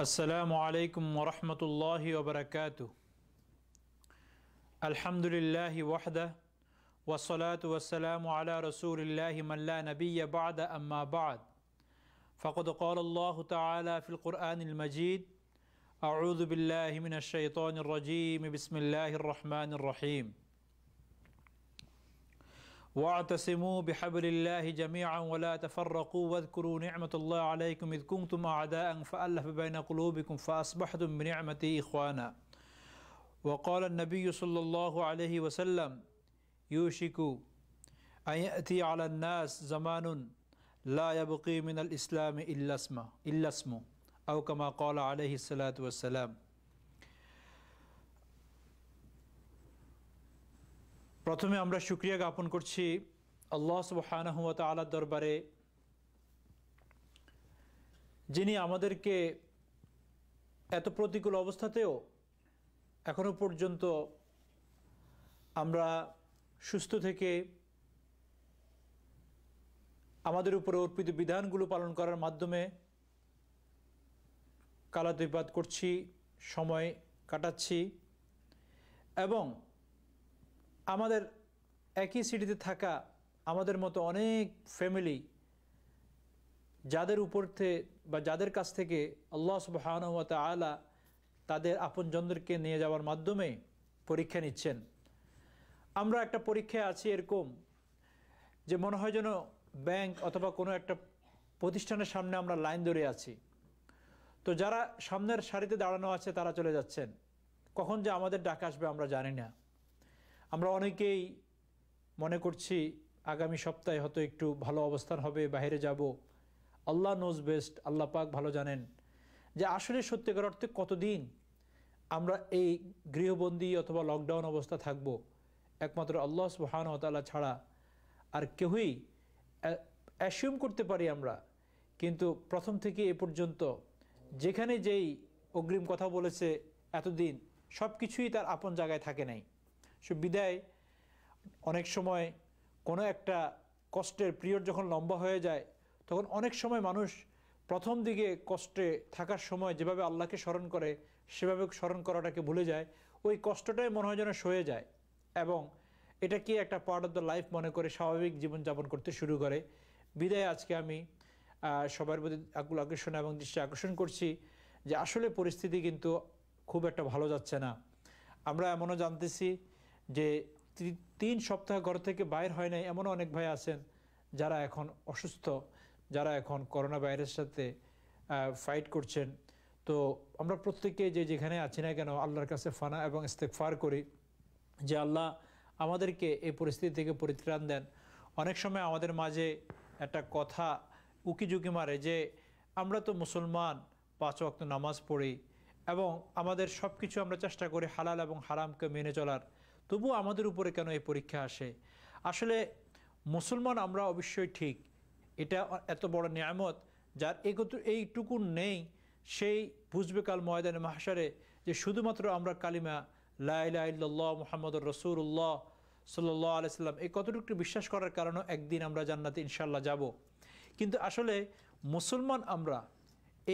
السلام عليكم ورحمة الله وبركاته. الحمد لله وحده والصلاة والسلام على رسول الله من لا نبي بعد أما بعد فقد قال الله تعالى في القرآن المجيد أعوذ بالله من الشيطان الرجيم بسم الله الرحمن الرحيم واعتصموا بحبل الله جميعا ولا تفرقوا واذكروا نعمة الله عليكم إذ كنتم أعداء فألف بين قلوبكم فأصبحتم بنعمته إخوانا وقال النبي صلى الله عليه وسلم يوشك أن يأتي على الناس زمان لا يبقي من الإسلام إلا اسمه أو كما قال عليه الصلاة والسلام. প্রথমে আমরা শুকরিয়া জ্ঞাপন করছি আল্লাহ সুবহানাহু ওয়া তাআলার দরবারে, যিনি আমাদেরকে এত প্রতিকূল অবস্থাতেও এখনো পর্যন্ত আমরা সুস্থ থেকে আমাদের উপরে অর্পিত বিধানগুলো পালন করার মাধ্যমে কালাতিপাত করছি, সময় কাটাচ্ছি এবং আমাদের একই সিটিতে থাকা আমাদের মতো অনেক ফ্যামিলি যাদের যাদের কাছ থেকে আল্লাহ সুবহানাহু ওয়া তাআলা তাদের আপনজনদেরকে নিয়ে যাওয়ার মাধ্যমে পরীক্ষা নিচ্ছেন। আমরা একটা পরীক্ষায় আছি এরকম যে মনে হয় যেন ব্যাংক অথবা কোনো একটা প্রতিষ্ঠানের সামনে আমরা লাইন ধরে আছি। তো যারা সামনের সারিতে দাঁড়ানো আছে তারা চলে যাচ্ছেন, কখন যে আমাদের ডাক আসবে আমরা জানি না। আমরা অনেকেই মনে করছি আগামী সপ্তাহে হয়তো একটু ভালো অবস্থান হবে, বাইরে যাব। আল্লাহ নোজ বেস্ট, আল্লাহ পাক ভালো জানেন যে আসলে সত্যিকার অর্থে কতদিন আমরা এই গৃহবন্দী অথবা লকডাউন অবস্থা থাকব। একমাত্র আল্লাহ সুবহানাহু ওয়া তাআলা ছাড়া আর কেউই অ্যাসিউম করতে পারি আমরা, কিন্তু প্রথম থেকে এ পর্যন্ত যেখানে যেই অগ্রিম কথা বলেছে এতদিন সব কিছুই তার আপন জায়গায় থাকে নাই। বিদায় অনেক সময় কোনো একটা কষ্টের পিরিয়ড যখন লম্বা হয়ে যায় তখন অনেক সময় মানুষ প্রথম দিকে কষ্টে থাকার সময় যেভাবে আল্লাহকে স্মরণ করে সেভাবে স্মরণ করাটাকে ভুলে যায়। ওই কষ্টটাই মনে হয় যেন সয়ে যায় এবং এটাকে একটা পার্ট অফ দ্য লাইফ মনে করে স্বাভাবিক জীবনযাপন করতে শুরু করে। বিদায় আজকে আমি সবার প্রতি আকুল আকর্ষণ এবং দৃষ্টি আকর্ষণ করছি যে আসলে পরিস্থিতি কিন্তু খুব একটা ভালো যাচ্ছে না। আমরা এমনও জানতেছি যে 3 সপ্তাহ ঘর থেকে বাইর হয় নাই এমনও অনেক ভাই আছেন যারা এখন অসুস্থ, যারা এখন করোনা ভাইরাসের সাথে ফাইট করছেন। তো আমরা প্রত্যেকে যেখানে আছি না কেন আল্লাহর কাছে ফানা এবং ইস্তেগফার করি যে আল্লাহ আমাদেরকে এই পরিস্থিতি থেকে পরিত্রাণ দেন। অনেক সময় আমাদের মাঝে একটা কথা উকিঝুঁকি মারে যে আমরা তো মুসলমান, 5 ওয়াক্ত নামাজ পড়ি এবং আমাদের সব কিছু আমরা চেষ্টা করি হালাল এবং হারামকে মেনে চলার, তবুও আমাদের উপরে কেন এই পরীক্ষা আসে? আসলে মুসলমান আমরা অবশ্যই ঠিক, এটা এত বড় নিয়ামত যার এইটুকু নেই সেই বুঝবে কাল ময়দানে মাহশারে যে শুধুমাত্র আমরা কালিমা লা ইলাহা ইল্লাল্লাহ মুহাম্মাদুর রাসূলুল্লাহ সাল্লাল্লাহু আলাইহি সাল্লাম এই কতটুকু বিশ্বাস করার কারণে একদিন আমরা জান্নাতে ইনশাআল্লাহ যাব। কিন্তু আসলে মুসলমান আমরা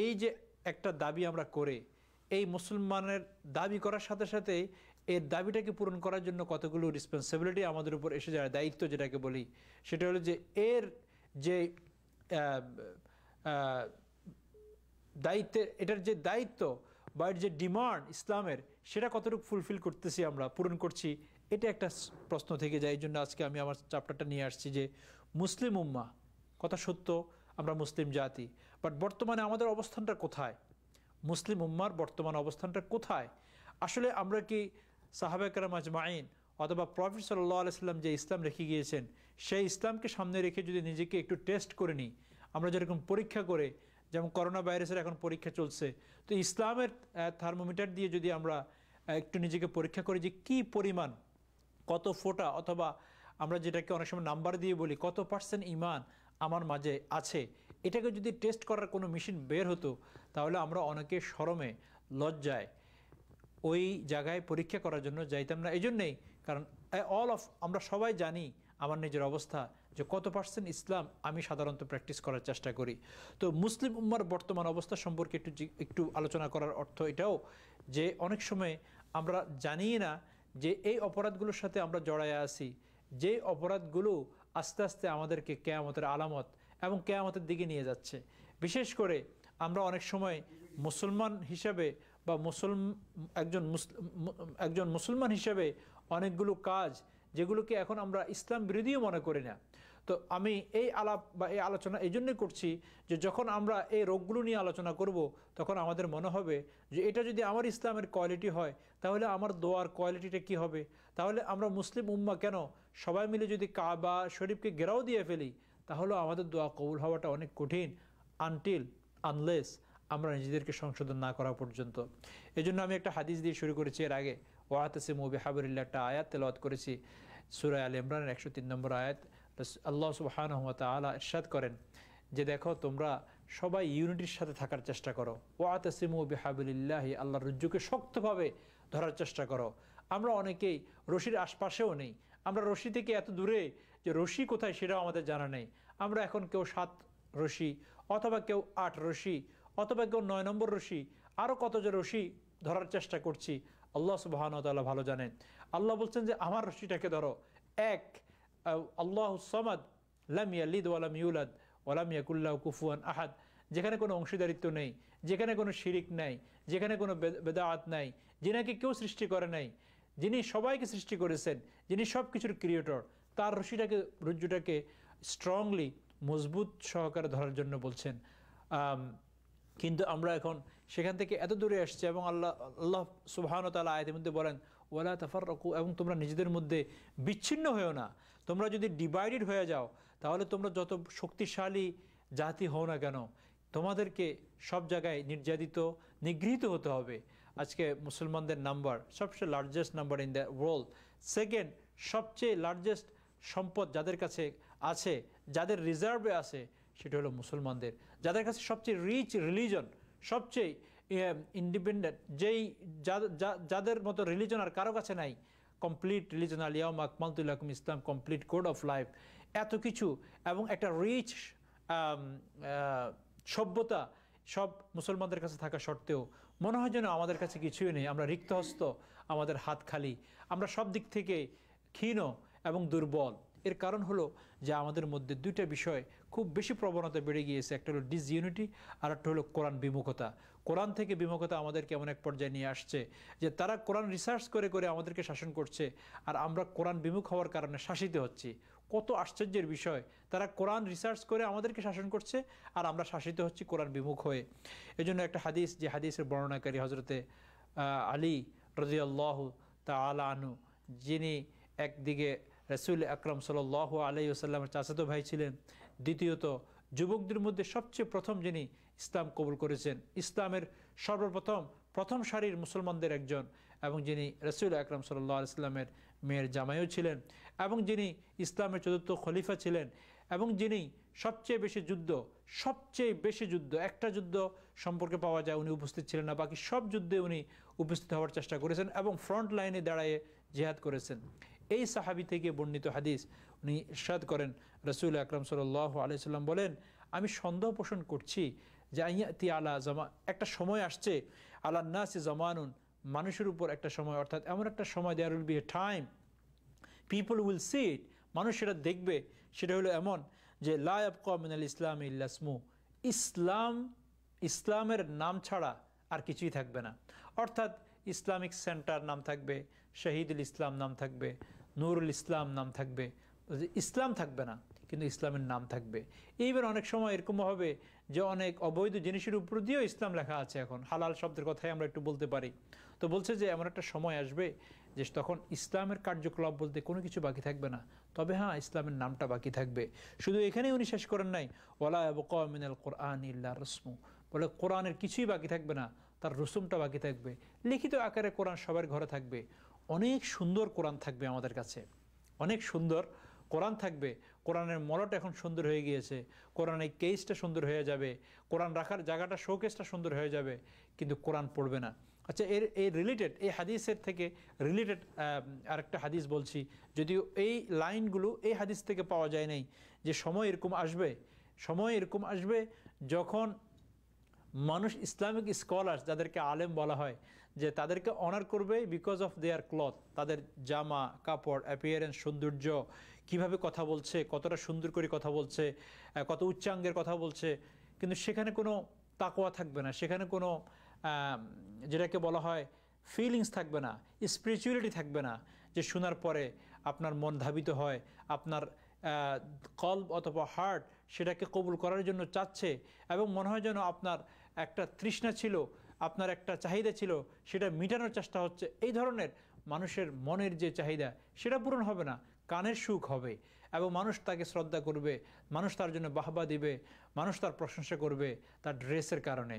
এই যে একটা দাবি আমরা করে এই মুসলমানের দাবি করার সাথে সাথে এর দাবিটাকে পূরণ করার জন্য কতগুলো রেসপন্সিবিলিটি আমাদের উপর এসে যায়, দায়িত্ব যেটাকে বলি। সেটা হলো যে এর যে এটার যে দায়িত্ব বা এর যে ডিমান্ড ইসলামের সেটা কতটুকু ফুলফিল করতেছি আমরা, পূরণ করছি, এটা একটা প্রশ্ন থেকে যায়। এই জন্য আজকে আমি আমার চ্যাপ্টারটা নিয়ে আসছি যে মুসলিম উম্মাহ, কথা সত্য আমরা মুসলিম জাতি, বাট বর্তমানে আমাদের অবস্থানটা কোথায়? মুসলিম উম্মার বর্তমান অবস্থানটা কোথায়? আসলে আমরা কি সাহাবা কেরাম আজমাইন অথবা প্রফেট সাল্লাল্লাহু আলাইহি সাল্লাম যে ইসলাম রেখে গিয়েছেন সেই ইসলামকে সামনে রেখে যদি নিজেকে একটু টেস্ট করে নিই, আমরা যেরকম পরীক্ষা করে, যেমন করোনা ভাইরাসের এখন পরীক্ষা চলছে, তো ইসলামের থার্মোমিটার দিয়ে যদি আমরা একটু নিজেকে পরীক্ষা করি যে কী পরিমাণ, কত ফোঁটা, অথবা আমরা যেটাকে অনেক সময় নাম্বার দিয়ে বলি কত % ঈমান আমার মাঝে আছে, এটাকে যদি টেস্ট করার কোনো মেশিন বের হতো তাহলে আমরা অনেকে শরমে লজ্জায় ওই জায়গায় পরীক্ষা করার জন্য যাইতাম না। এই জন্যেই কারণ আমরা সবাই জানি আমার নিজের অবস্থা যে কত পার্সেন্ট ইসলাম আমি সাধারণত প্র্যাকটিস করার চেষ্টা করি। তো মুসলিম উম্মার বর্তমান অবস্থা সম্পর্কে একটু আলোচনা করার অর্থ এটাও যে অনেক সময় আমরা জানি না যে এই অপরাধগুলোর সাথে আমরা জড়ায় আছি, যে অপরাধগুলো আস্তে আস্তে আমাদেরকে কেয়ামতের আলামত এবং কেয়ামতের দিকে নিয়ে যাচ্ছে। বিশেষ করে আমরা অনেক সময় মুসলমান হিসাবে বা একজন মুসলমান হিসাবে অনেকগুলো কাজ যেগুলোকে এখন আমরা ইসলাম বিরোধীও মনে করি না। তো আমি এই আলাপ বা এই আলোচনা এই জন্যই করছি যে যখন আমরা এই রোগগুলো নিয়ে আলোচনা করব তখন আমাদের মনে হবে যে এটা যদি আমার ইসলামের কোয়ালিটি হয় তাহলে আমার দোয়ার কোয়ালিটিটা কি হবে। তাহলে আমরা মুসলিম উম্মাহ কেন সবাই মিলে যদি কাবা শরীফকে ঘেরাও দিয়ে ফেলি তাহলে আমাদের দোয়া কবুল হওয়াটা অনেক কঠিন, আনলেস আমরা নিজেদেরকে সংশোধন না করা পর্যন্ত। এই জন্য আমি একটা হাদিস দিয়ে শুরু করেছি। এর আগে ওয়াতাসিমু বিহাবলিল্লাহ একটা আয়াত তেলাওয়াত করেছি, সূরা আল ইমরানের 103 নম্বর আয়াত। আল্লাহ সুবহানাহু ওয়া তাআলা ইরশাদ করেন যে দেখো তোমরা সবাই ইউনিটির সাথে থাকার চেষ্টা করো। ওয়াতাসিমু বিহাবলিল্লাহি, আল্লাহর রজ্জুকে শক্তভাবে ধরার চেষ্টা করো। আমরা অনেকেই রশির আশপাশেও নেই, আমরা রশি থেকে এত দূরে যে রশি কোথায় সেটাও আমাদের জানা নেই। আমরা এখন কেউ 7 রশি অথবা কেউ 8 রশি অথবা কেউ 9 নম্বর রশি আরও কত যে রশি ধরার চেষ্টা করছি আল্লাহ সুবহানাহু ওয়া তাআলা ভালো জানেন। আল্লাহ বলছেন যে আমার রশিটাকে ধরো এক, আল্লাহু সামাদ লাম ইয়ালিদ ওয়া লাম ইউলাদ ওয়া লাম ইয়াকুল লাহু কুফুয়ান আহাদ, যেখানে কোনো অংশীদারিত্ব নেই, যেখানে কোনো শিরিক নাই, যেখানে কোনো বেদাত নাই, যিনাকে কেউ সৃষ্টি করে নাই, যিনি সবাইকে সৃষ্টি করেছেন, যিনি সব কিছুর ক্রিয়েটর, তার রজ্জুটাকে স্ট্রংলি মজবুত সহকারে ধরার জন্য বলছেন। কিন্তু আমরা এখন সেখান থেকে এত দূরে আসছি এবং আল্লাহ সুবহানাহু ওয়া তাআলা আয়াতের মধ্যে বলেন ওয়ালা তাফাররাকু, এবং তোমরা নিজেদের মধ্যে বিচ্ছিন্ন হয়েও না। তোমরা যদি ডিভাইডেড হয়ে যাও তাহলে তোমরা যত শক্তিশালী জাতি হও না কেন তোমাদেরকে সব জায়গায় নির্যাতিত নিগৃহীত হতে হবে। আজকে মুসলমানদের নাম্বার সবচেয়ে largest number in the world, second সবচেয়ে লার্জেস্ট সম্পদ যাদের কাছে আছে, যাদের রিজার্ভে আছে সেটা হলো মুসলমানদের। যাদের কাছে সবচেয়ে রিচ রিলিজন, সবচেয়ে ইন্ডিপেন্ডেন্ট, যাদের মতো রিলিজন আর কারো কাছে নাই, কমপ্লিট রিলিজন, আল ইয়াউমা আকমালতু লাকুম, ইসলাম কমপ্লিট কোড অফ লাইফ, এত কিছু এবং একটা রিচ সভ্যতা সব মুসলমানদের কাছে থাকা সত্ত্বেও মনে হয় যেন আমাদের কাছে কিছুই নেই, আমরা রিক্তহস্ত, আমাদের হাত খালি, আমরা সব দিক থেকে ক্ষীণ এবং দুর্বল। এর কারণ হলো যে আমাদের মধ্যে দুইটা বিষয় খুব বেশি প্রবণতা বেড়ে গিয়েছে, একটা হলো ডিসইউনিটি আর একটা হলো কোরআন বিমুখতা। কোরআন থেকে বিমুখতা আমাদেরকে এমন এক পর্যায়ে নিয়ে আসছে যে তারা কোরআন রিসার্চ করে করে আমাদেরকে শাসন করছে আর আমরা কোরআন বিমুখ হওয়ার কারণে শাসিত হচ্ছি। কত আশ্চর্যের বিষয়, তারা কোরআন রিসার্চ করে আমাদেরকে শাসন করছে আর আমরা শাসিত হচ্ছি কোরআন বিমুখ হয়ে। এজন্য একটা হাদিস, যে হাদিসের বর্ণনাকারী হজরতে আলী রাদিয়াল্লাহু তাআলা আনহু, যিনি একদিকে রাসূল আকরাম সাল্লাল্লাহু আলাইহি ওয়াসাল্লামের চাচাতো ভাই ছিলেন, দ্বিতীয়ত যুবকদের মধ্যে সবচেয়ে প্রথম যিনি ইসলাম কবুল করেছেন, ইসলামের প্রথম সারির মুসলমানদের একজন, এবং যিনি রাসূল আকরাম সাল্লাল্লাহু আলাইহি ওয়াসাল্লামের মেয়ের জামাইও ছিলেন, এবং যিনি ইসলামের চতুর্থ খলিফা ছিলেন, এবং যিনি সবচেয়ে বেশি যুদ্ধ একটা যুদ্ধ সম্পর্কে পাওয়া যায় উনি উপস্থিত ছিলেন না, বাকি সব যুদ্ধে উনি উপস্থিত হওয়ার চেষ্টা করেছেন এবং ফ্রন্ট লাইনে দাঁড়িয়ে জিহাদ করেছেন। এই সাহাবী থেকে বর্ণিত হাদিস, উনি ইরশাদ করেন রাসূল আকরাম সাল্লাল্লাহু আলাইহি ওয়াসাল্লাম বলেন, আমি সন্দেহ পোষণ করছি যে আইয়াতি আলা জামা, একটা সময় আসছে, আলা নাসি জামানুন, মানুষের উপর একটা সময়, অর্থাৎ এমন একটা সময়, there will be a time people will see it, মানুষ সেটা দেখবে, সেটা হলো এমন যে লা ইয়াবকা মিনাল ইসলাম ইল্লা ইসমু, ইসলামের নাম ছাড়া আর কিছুই থাকবে না। অর্থাৎ ইসলামিক সেন্টার নাম থাকবে, শহীদুল ইসলাম নাম থাকবে, নুরুল ইসলাম নাম থাকবে, ইসলাম থাকবে না কিন্তু ইসলামের নাম থাকবে। এইবার অনেক সময় এরকম হবে যে অনেক অবৈধ জিনিসের উপর দিয়েও ইসলাম লেখা আছে। এখন হালাল শব্দের কথাই আমরা একটু বলতে পারি। তো বলছে যে এমন একটা সময় আসবে যে তখন ইসলামের কার্যকলাপ বলতে কোনো কিছু বাকি থাকবে না, তবে হ্যাঁ ইসলামের নামটা বাকি থাকবে। শুধু এখানেই উনি শেষ করেন নাই, ওয়ালা ইয়াবকা মিনাল কুরআন ইল্লা রসমু, বলে কোরআনের কিছুই বাকি থাকবে না, তার রসুমটা বাকি থাকবে। লিখিত আকারে কোরআন সবার ঘরে থাকবে, অনেক সুন্দর কোরআন থাকবে আমাদের কাছে, অনেক সুন্দর কোরআন থাকবে। কোরআনের মলট এখন সুন্দর হয়ে গিয়েছে, কোরআনের কেসটা সুন্দর হয়ে যাবে, কোরআন রাখার জায়গাটা শোকেসটা সুন্দর হয়ে যাবে, কিন্তু কোরআন পড়বে না। আচ্ছা, এই রিলেটেড, এই হাদিসের থেকে রিলেটেড আরেকটা হাদিস বলছি, যদিও এই লাইনগুলো এই হাদিস থেকে পাওয়া যায় নাই, যে সময় এরকম আসবে যখন মানুষ, ইসলামিক স্কলার্স যাদেরকে আলেম বলা হয়, যে তাদেরকে অনার করবে বিকজ অফ দেয়ার ক্লথ, তাদের জামা কাপড়, অ্যাপিয়ারেন্স, সৌন্দর্য, কিভাবে কথা বলছে, কতটা সুন্দর করে কথা বলছে, কত উচ্চাঙ্গের কথা বলছে, কিন্তু সেখানে কোনো তাকওয়া থাকবে না, সেখানে কোনো যেটাকে বলা হয় ফিলিংস থাকবে না, স্পিরিচুয়ালিটি থাকবে না, যে শোনার পরে আপনার মন ধাবিত হয়, আপনার কলব অথবা হার্ট সেটাকে কবুল করার জন্য চাচ্ছে, এবং মনে হয় যেন আপনার একটা তৃষ্ণা ছিল, আপনার একটা চাহিদা ছিল, সেটা মেটানোর চেষ্টা হচ্ছে। এই ধরনের মানুষের মনের যে চাহিদা সেটা পূরণ হবে না, কানের সুখ হবে, এবং মানুষ তাকে শ্রদ্ধা করবে, মানুষ তার জন্য বাহবা দিবে, মানুষ তার প্রশংসা করবে তার ড্রেসের কারণে,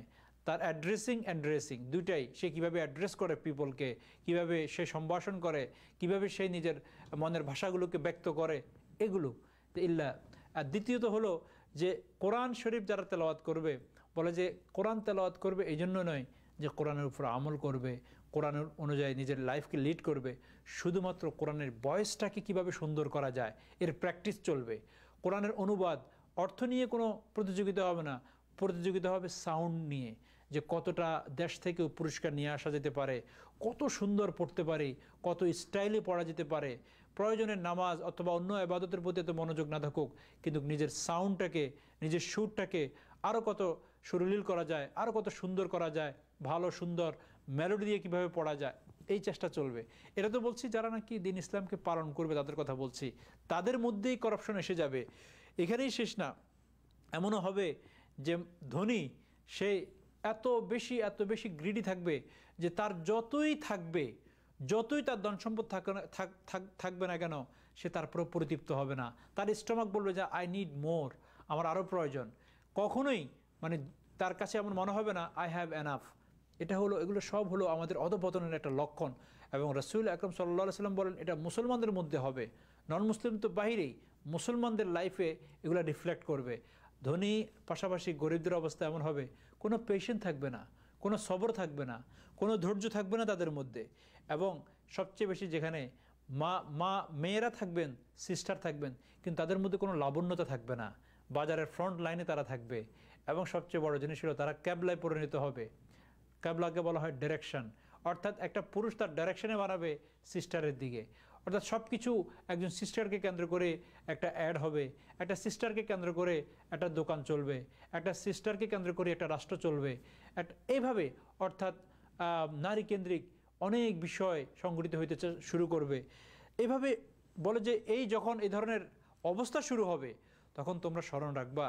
তার অ্যাড্রেসিং অ্যান্ড ড্রেসিং দুইটাই, সে কীভাবে অ্যাড্রেস করে পিপলকে, কিভাবে সে সম্ভাষণ করে, কিভাবে সে নিজের মনের ভাষাগুলোকে ব্যক্ত করে, এগুলো ইল্লা। আর দ্বিতীয়ত হলো যে কোরআন শরীফ যারা তেলাওয়াত করবে, বলে যে কোরআন তেলাওয়াত করবে এই জন্য নয় যে কোরআনের উপর আমল করবে, কোরআনের অনুযায়ী নিজের লাইফকে লিড করবে, শুধুমাত্র কোরআনের বয়সটাকে কিভাবে সুন্দর করা যায় এর প্র্যাকটিস চলবে। কোরআনের অনুবাদ অর্থ নিয়ে কোনো প্রতিযোগিতা হবে না, প্রতিযোগিতা হবে সাউন্ড নিয়ে, যে কতটা দেশ থেকেও পুরস্কার নিয়ে আসা যেতে পারে, কত সুন্দর পড়তে পারি, কত স্টাইলে পড়া যেতে পারে। প্রয়োজনের নামাজ অথবা অন্য ইবাদতের প্রতি এত মনোযোগ না থাকুক, কিন্তু নিজের সাউন্ডটাকে, নিজের সুরটাকে আরও কত সুরলীল করা যায়, আরও কত সুন্দর করা যায়, ভালো সুন্দর মেলোডি দিয়ে কীভাবে পড়া যায়, এই চেষ্টা চলবে। এটা তো বলছি যারা নাকি দিন ইসলামকে পালন করবে তাদের কথা বলছি, তাদের মধ্যেই করাপশন এসে যাবে। এখানেই শেষ না, এমনও হবে যে ধনী সে এত বেশি গ্রিডি থাকবে যে তার যতই তার ধন সম্পদ থাকবে না কেন, সে তার পুরো পরিতৃপ্ত হবে না। তার স্টমাক বলবে যে আই নিড মোর, আমার আরও প্রয়োজন। কখনোই মানে তার কাছে এমন মনে হবে না আই হ্যাভ এনাফ। এগুলো সব হলো আমাদের অধঃপতনের একটা লক্ষণ। এবং রাসূল আকরাম সাল্লাল্লাহু আলাইহি ওয়াসাল্লাম বলেন এটা মুসলমানদের মধ্যে হবে, নন মুসলিম তো বাহিরেই, মুসলমানদের লাইফে এগুলো রিফ্লেক্ট করবে। ধনী পাশাপাশি গরিবদের অবস্থা এমন হবে, কোনো পেশেন্ট থাকবে না, কোনো সবর থাকবে না, কোনো ধৈর্য থাকবে না তাদের মধ্যে। এবং সবচেয়ে বেশি যেখানে মেয়েরা থাকবেন, সিস্টার থাকবেন, কিন্তু তাদের মধ্যে কোনো লাবণ্যতা থাকবে না, বাজারের ফ্রন্ট লাইনে তারা থাকবে। এবং সবচেয়ে বড় জিনিস হলো তারা ক্যাবলায় পরিণত হবে। ক্যাবলাকে বলা হয় ডাইরেকশন, অর্থাৎ একটা পুরুষ তার ডাইরেকশনে বাড়াবে সিস্টারের দিকে। অর্থাৎ সব কিছু একজন সিস্টারকে কেন্দ্র করে একটা অ্যাড হবে, একটা সিস্টারকে কেন্দ্র করে একটা দোকান চলবে, একটা সিস্টারকে কেন্দ্র করে একটা রাষ্ট্র চলবে, এইভাবে অর্থাৎ নারী কেন্দ্রিক অনেক বিষয় সংগঠিত হইতে শুরু করবে। এভাবে বলে যে যখন এই ধরনের অবস্থা শুরু হবে, তখন তোমরা স্মরণ রাখবা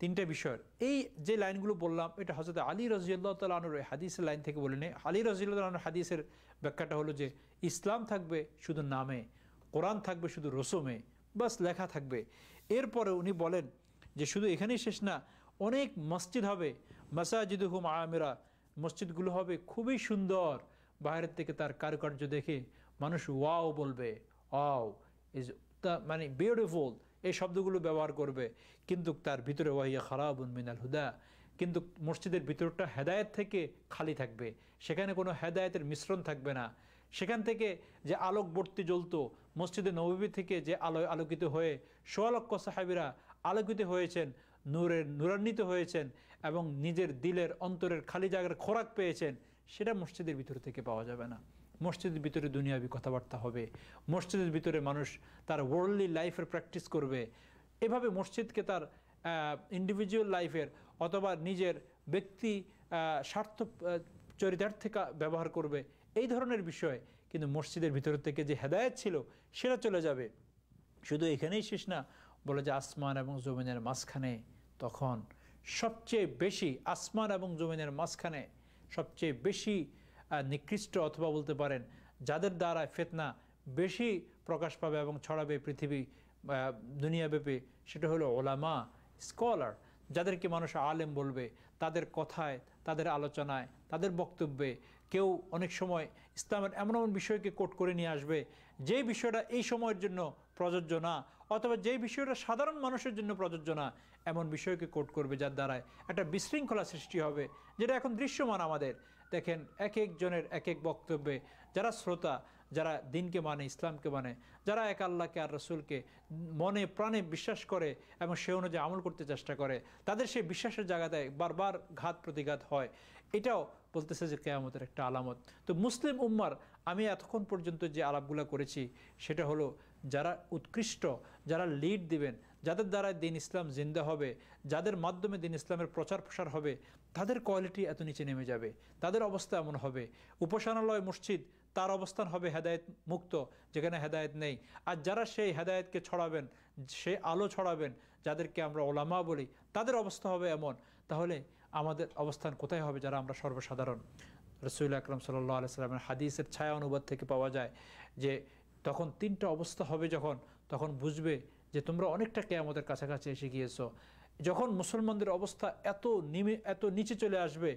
তিনটা বিষয়ের। এই যে লাইনগুলো বললাম, এটা হযরত আলী রাদিয়াল্লাহু তাআলা আনহুর হাদিসের লাইন থেকে বলে নেই। আলী রাদিয়াল্লাহু তাআলা আনহুর হাদিসের ব্যাখ্যাটা হলো যে ইসলাম থাকবে শুধু নামে, কোরআন থাকবে শুধু রসমে, বাস লেখা থাকবে। এরপরে উনি বলেন যে শুধু এখানেই শেষ না, অনেক মসজিদ হবে, মাসাজিদুহুম আমিরা, মসজিদগুলো হবে খুবই সুন্দর, বাইরের থেকে তার কারুকার্য দেখে মানুষ ওয়াও বলবে, ওয়াও ইজ মানে বিউটিফুল, এই শব্দগুলো ব্যবহার করবে, কিন্তু তার ভিতরে ওয়াহিয়া খারাবুন মিনাল হুদা, কিন্তু মসজিদের ভিতরটা হেদায়েত থেকে খালি থাকবে, সেখানে কোনো হেদায়েতের মিশ্রণ থাকবে না। সেখান থেকে যে আলোকবর্তী জ্বলতো, মসজিদে নববী থেকে যে আলোয় আলোকিত হয়ে ১৬ লক্ষ সাহাবীরা আলোকিত হয়েছেন, নূরান্বিত হয়েছেন এবং নিজের দিলের অন্তরের খালি জায়গার খোরাক পেয়েছেন, সেটা মসজিদের ভিতর থেকে পাওয়া যাবে না। মসজিদের ভিতরে দুনিয়াবি কথাবার্তা হবে, মসজিদের ভিতরে মানুষ তার ওয়ার্ল্ডলি লাইফের প্র্যাকটিস করবে। এভাবে মসজিদকে তার ইন্ডিভিজুয়াল লাইফের অথবা নিজের ব্যক্তি স্বার্থ চরিতার্থে ব্যবহার করবে, এই ধরনের বিষয়। কিন্তু মসজিদের ভিতর থেকে যে হেদায়েত ছিল সেটা চলে যাবে। শুধু এখানেই শেষ না, বলে যে আসমান এবং জমিনের মাঝখানে তখন সবচেয়ে বেশি, আসমান এবং জমিনের মাঝখানে সবচেয়ে বেশি নিকৃষ্ট অথবা বলতে পারেন যাদের দ্বারা ফিতনা বেশি প্রকাশ পাবে এবং ছড়াবে পৃথিবী দুনিয়াব্যাপী, সেটা হলো ওলামা, স্কলার, যাদেরকে মানুষ আলেম বলবে। তাদের কথায়, তাদের আলোচনায়, তাদের বক্তব্যে কেউ অনেক সময় ইসলামের এমন এমন বিষয়কে কোট করে নিয়ে আসবে যে বিষয়টা এই সময়ের জন্য প্রযোজ্য না, অথবা যেই বিষয়টা সাধারণ মানুষের জন্য প্রযোজ্য না এমন বিষয়কে কোট করবে, যার দ্বারায় একটা বিশৃঙ্খলা সৃষ্টি হবে, যেটা এখন দৃশ্যমান আমাদের। দেখেন এক একজনের এক এক বক্তব্যে যারা শ্রোতা, যারা দিনকে মানে, ইসলামকে মানে, যারা এক আল্লাহকে আর রসুলকে মনে প্রাণে বিশ্বাস করে এবং সে অনুযায়ী আমল করতে চেষ্টা করে, তাদের সেই বিশ্বাসের জায়গায় বারবার ঘাত প্রতিঘাত হয়। এটাও বলতেছে যে কিয়ামতের একটা আলামত। তো মুসলিম উম্মার আমি এতক্ষণ পর্যন্ত যে আলাপগুলো করেছি সেটা হলো, যারা উৎকৃষ্ট, যারা লিড দিবেন, যাদের দ্বারা দিন ইসলাম জিন্দা হবে, যাদের মাধ্যমে দিন ইসলামের প্রচার প্রসার হবে, তাদের কোয়ালিটি এত নিচে নেমে যাবে, তাদের অবস্থা এমন হবে। উপাসনালয় মসজিদ তার অবস্থান হবে হেদায়েত মুক্ত, যেখানে হেদায়েত নেই। আর যারা সেই হেদায়েতকে ছড়াবেন, সেই আলো ছড়াবেন, যাদেরকে আমরা ওলামা বলি, তাদের অবস্থা হবে এমন। তাহলে আমাদের অবস্থান কোথায় হবে যারা আমরা সর্বসাধারণ? রাসূল আকরাম সাল্লাল্লাহু আলাইহি ওয়াসাল্লামের হাদিসের ছায়া অনুবাদ থেকে পাওয়া যায় যে তখন তিনটা অবস্থা হবে, তখন বুঝবে যে তোমরা অনেকটা কিয়ামতের কাছাকাছি এসে গিয়েছো। যখন মুসলমানদের অবস্থা এত নিচে চলে আসবে,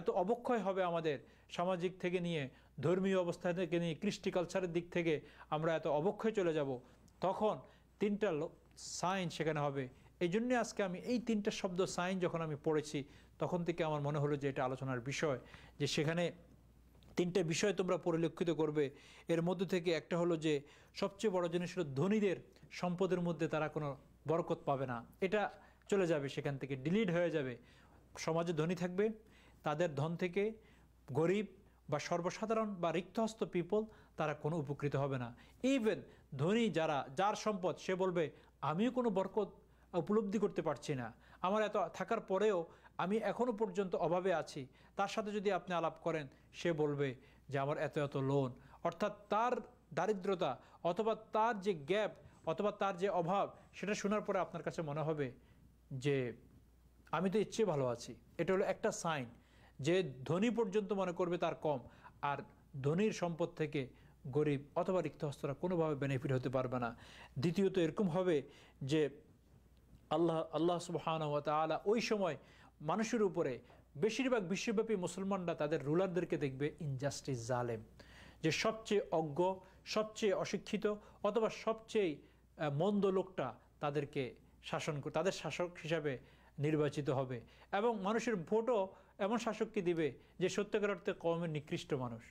এত অবক্ষয় হবে, আমাদের সামাজিক থেকে নিয়ে, ধর্মীয় অবস্থা থেকে নিয়ে, কৃষ্টি কালচারের দিক থেকে আমরা এত অবক্ষয় চলে যাব, তখন তিনটা সাইন সেখানে হবে। এই জন্যে আজকে আমি এই তিনটা শব্দ সাইন যখন আমি পড়েছি, তখন থেকে আমার মনে হলো যে এটা আলোচনার বিষয়, যে সেখানে তিনটে বিষয় তোমরা পরিলক্ষিত করবে। এর মধ্যে থেকে একটা হলো যে সবচেয়ে বড় জিনিস হলো ধনীদের সম্পদের মধ্যে তারা কোনো বরকত পাবে না, এটা চলে যাবে, সেখান থেকে ডিলিট হয়ে যাবে। সমাজে ধনী থাকবে, তাদের ধন থেকে গরিব বা সর্বসাধারণ বা রিক্তহস্ত পিপল তারা কোনো উপকৃত হবে না। ইভেন ধনী যার সম্পদ, সে বলবে আমিও কোনো বরকত উপলব্ধি করতে পারছি না, আমার এত থাকার পরেও আমি এখনও পর্যন্ত অভাবে আছি। তার সাথে যদি আপনি আলাপ করেন, সে বলবে যে আমার এত এত লোন, অর্থাৎ তার দারিদ্রতা অথবা তার যে গ্যাপ অথবা তার যে অভাব, সেটা শোনার পরে আপনার কাছে মনে হবে যে আমি তো ইচ্ছে ভালো আছি। এটা হলো একটা সাইন যে ধনী পর্যন্ত মনে করবে তার কম, আর ধনীর সম্পদ থেকে গরিব অথবা রিক্তহস্তরা কোনোভাবে বেনিফিট হতে পারবে না। দ্বিতীয়ত এরকম হবে যে আল্লাহ সুবহানাহু ওয়া তাআলা ওই সময় মানুষের উপরে, বেশিরভাগ বিশ্বব্যাপী মুসলমানরা তাদের রুলারদেরকে দেখবে ইনজাস্টিস, জালেম, যে সবচেয়ে অজ্ঞ, সবচেয়ে অশিক্ষিত অথবা সবচেয়ে মন্দ লোকটা তাদেরকে তাদের শাসক হিসাবে নির্বাচিত হবে। এবং মানুষের ভোটও এমন শাসককে দিবে যে সত্যিকার অর্থে কওমের নিকৃষ্ট মানুষ,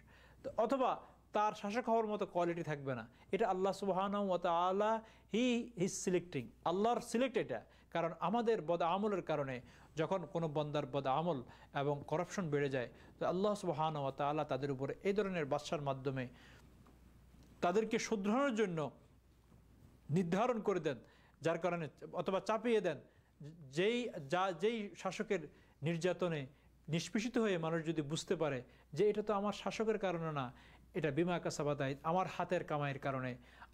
অথবা তার শাসক হওয়ার মতো কোয়ালিটি থাকবে না। এটা আল্লাহ সুবহানাহু ওয়া তাআলা হি ইজ সিলেক্টিং, আল্লাহর সিলেক্ট এটা। কারণ আমাদের বদ আমলের কারণে যখন কোনো বন্দার বদ আমল এবং করাপশন বেড়ে যায়, তো আল্লাহ সুবহানাহু ওয়া তাআলা তাদের উপরে এই ধরনের বাদশার মাধ্যমে তাদেরকে শুধরানোর জন্য নির্ধারণ করে দেন, যার কারণে অথবা চাপিয়ে দেন, যেই শাসকের নির্যাতনে নিষ্পেষিত হয়ে মানুষ যদি বুঝতে পারে যে এটা তো আমার শাসকের কারণে না, এটা বিমা কাসাবাদাই, আমার হাতের কামাইয়ের কারণে,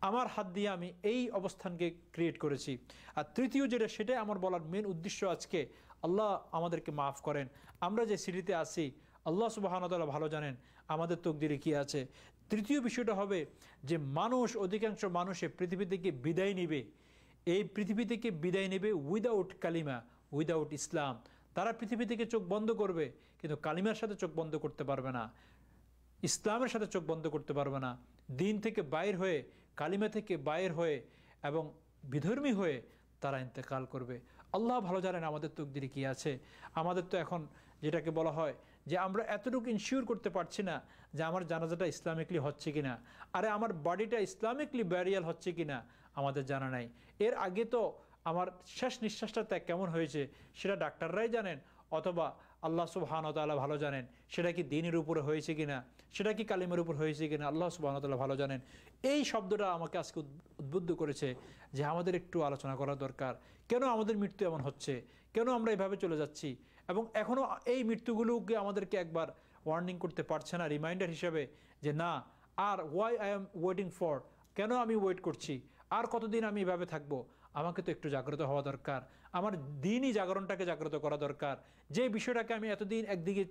আমার হাত দিয়ে আমি এই অবস্থানকে ক্রিয়েট করেছি। আর তৃতীয় যেটা, সেটাই আমার বলার মেন উদ্দেশ্য আজকে। আল্লাহ আমাদেরকে মাফ করেন, আমরা যে সিঁড়িতে আছি আল্লাহ সুবহানাহু ওয়া তাআলা ভালো জানেন আমাদের তকদিরে কি আছে। তৃতীয় বিষয়টা হবে যে অধিকাংশ মানুষে পৃথিবী থেকে বিদায় নিবে, এই পৃথিবী থেকে বিদায় নেবে উইদাউট কালিমা, উইদাউট ইসলাম। তারা পৃথিবী থেকে চোখ বন্ধ করবে, কিন্তু কালিমার সাথে চোখ বন্ধ করতে পারবে না, ইসলামের সাথে চোখ বন্ধ করতে পারবে না। দিন থেকে বাইর হয়ে, কালিমা থেকে বাইর হয়ে এবং বিধর্মী হয়ে তারা ইন্তেকাল করবে। আল্লাহ ভালো জানেন আমাদের তকদিরে কি আছে। আমাদের তো এখন যেটাকে বলা হয় যে আমরা এতটুকু ইনশিওর করতে পারছি না যে আমার জানাজাটা ইসলামিকলি হচ্ছে কিনা, আরে আমার বডিটা ইসলামিকলি ব্যারিয়াল হচ্ছে কিনা আমাদের জানা নাই। এর আগে তো আমার শেষ নিঃশ্বাসটা ত্যাগ কেমন হয়েছে সেটা ডাক্তাররাই জানেন, অথবা আল্লাহ সুবহানাহু ওয়া তাআলা ভালো জানেন সেটা কি দ্বীনের উপরে হয়েছে কিনা, সেটা কি কালিমার উপর হয়েছে কিনা, আল্লাহ সুবহানাহু ওয়া তাআলা ভালো জানেন। এই শব্দটা আমাকে আজকে উদ্বুদ্ধ করেছে যে আমাদের একটু আলোচনা করা দরকার। কেন আমাদের মৃত্যু এমন হচ্ছে, কেন আমরা এভাবে চলে যাচ্ছি, এবং এখনও এই মৃত্যুগুলোকে আমাদেরকে একবার ওয়ার্নিং করতে পারছে না, রিমাইন্ডার হিসেবে যে না, আর why I am waiting for, কেন আমি ওয়েট করছি, আর কতদিন আমি এভাবে থাকবো। আমাকে তো একটু জাগ্রত হওয়া দরকার, আমার দিনই জাগরণটাকে জাগ্রত করা দরকার। যে বিষয়টাকে আমি এতদিন একদিকে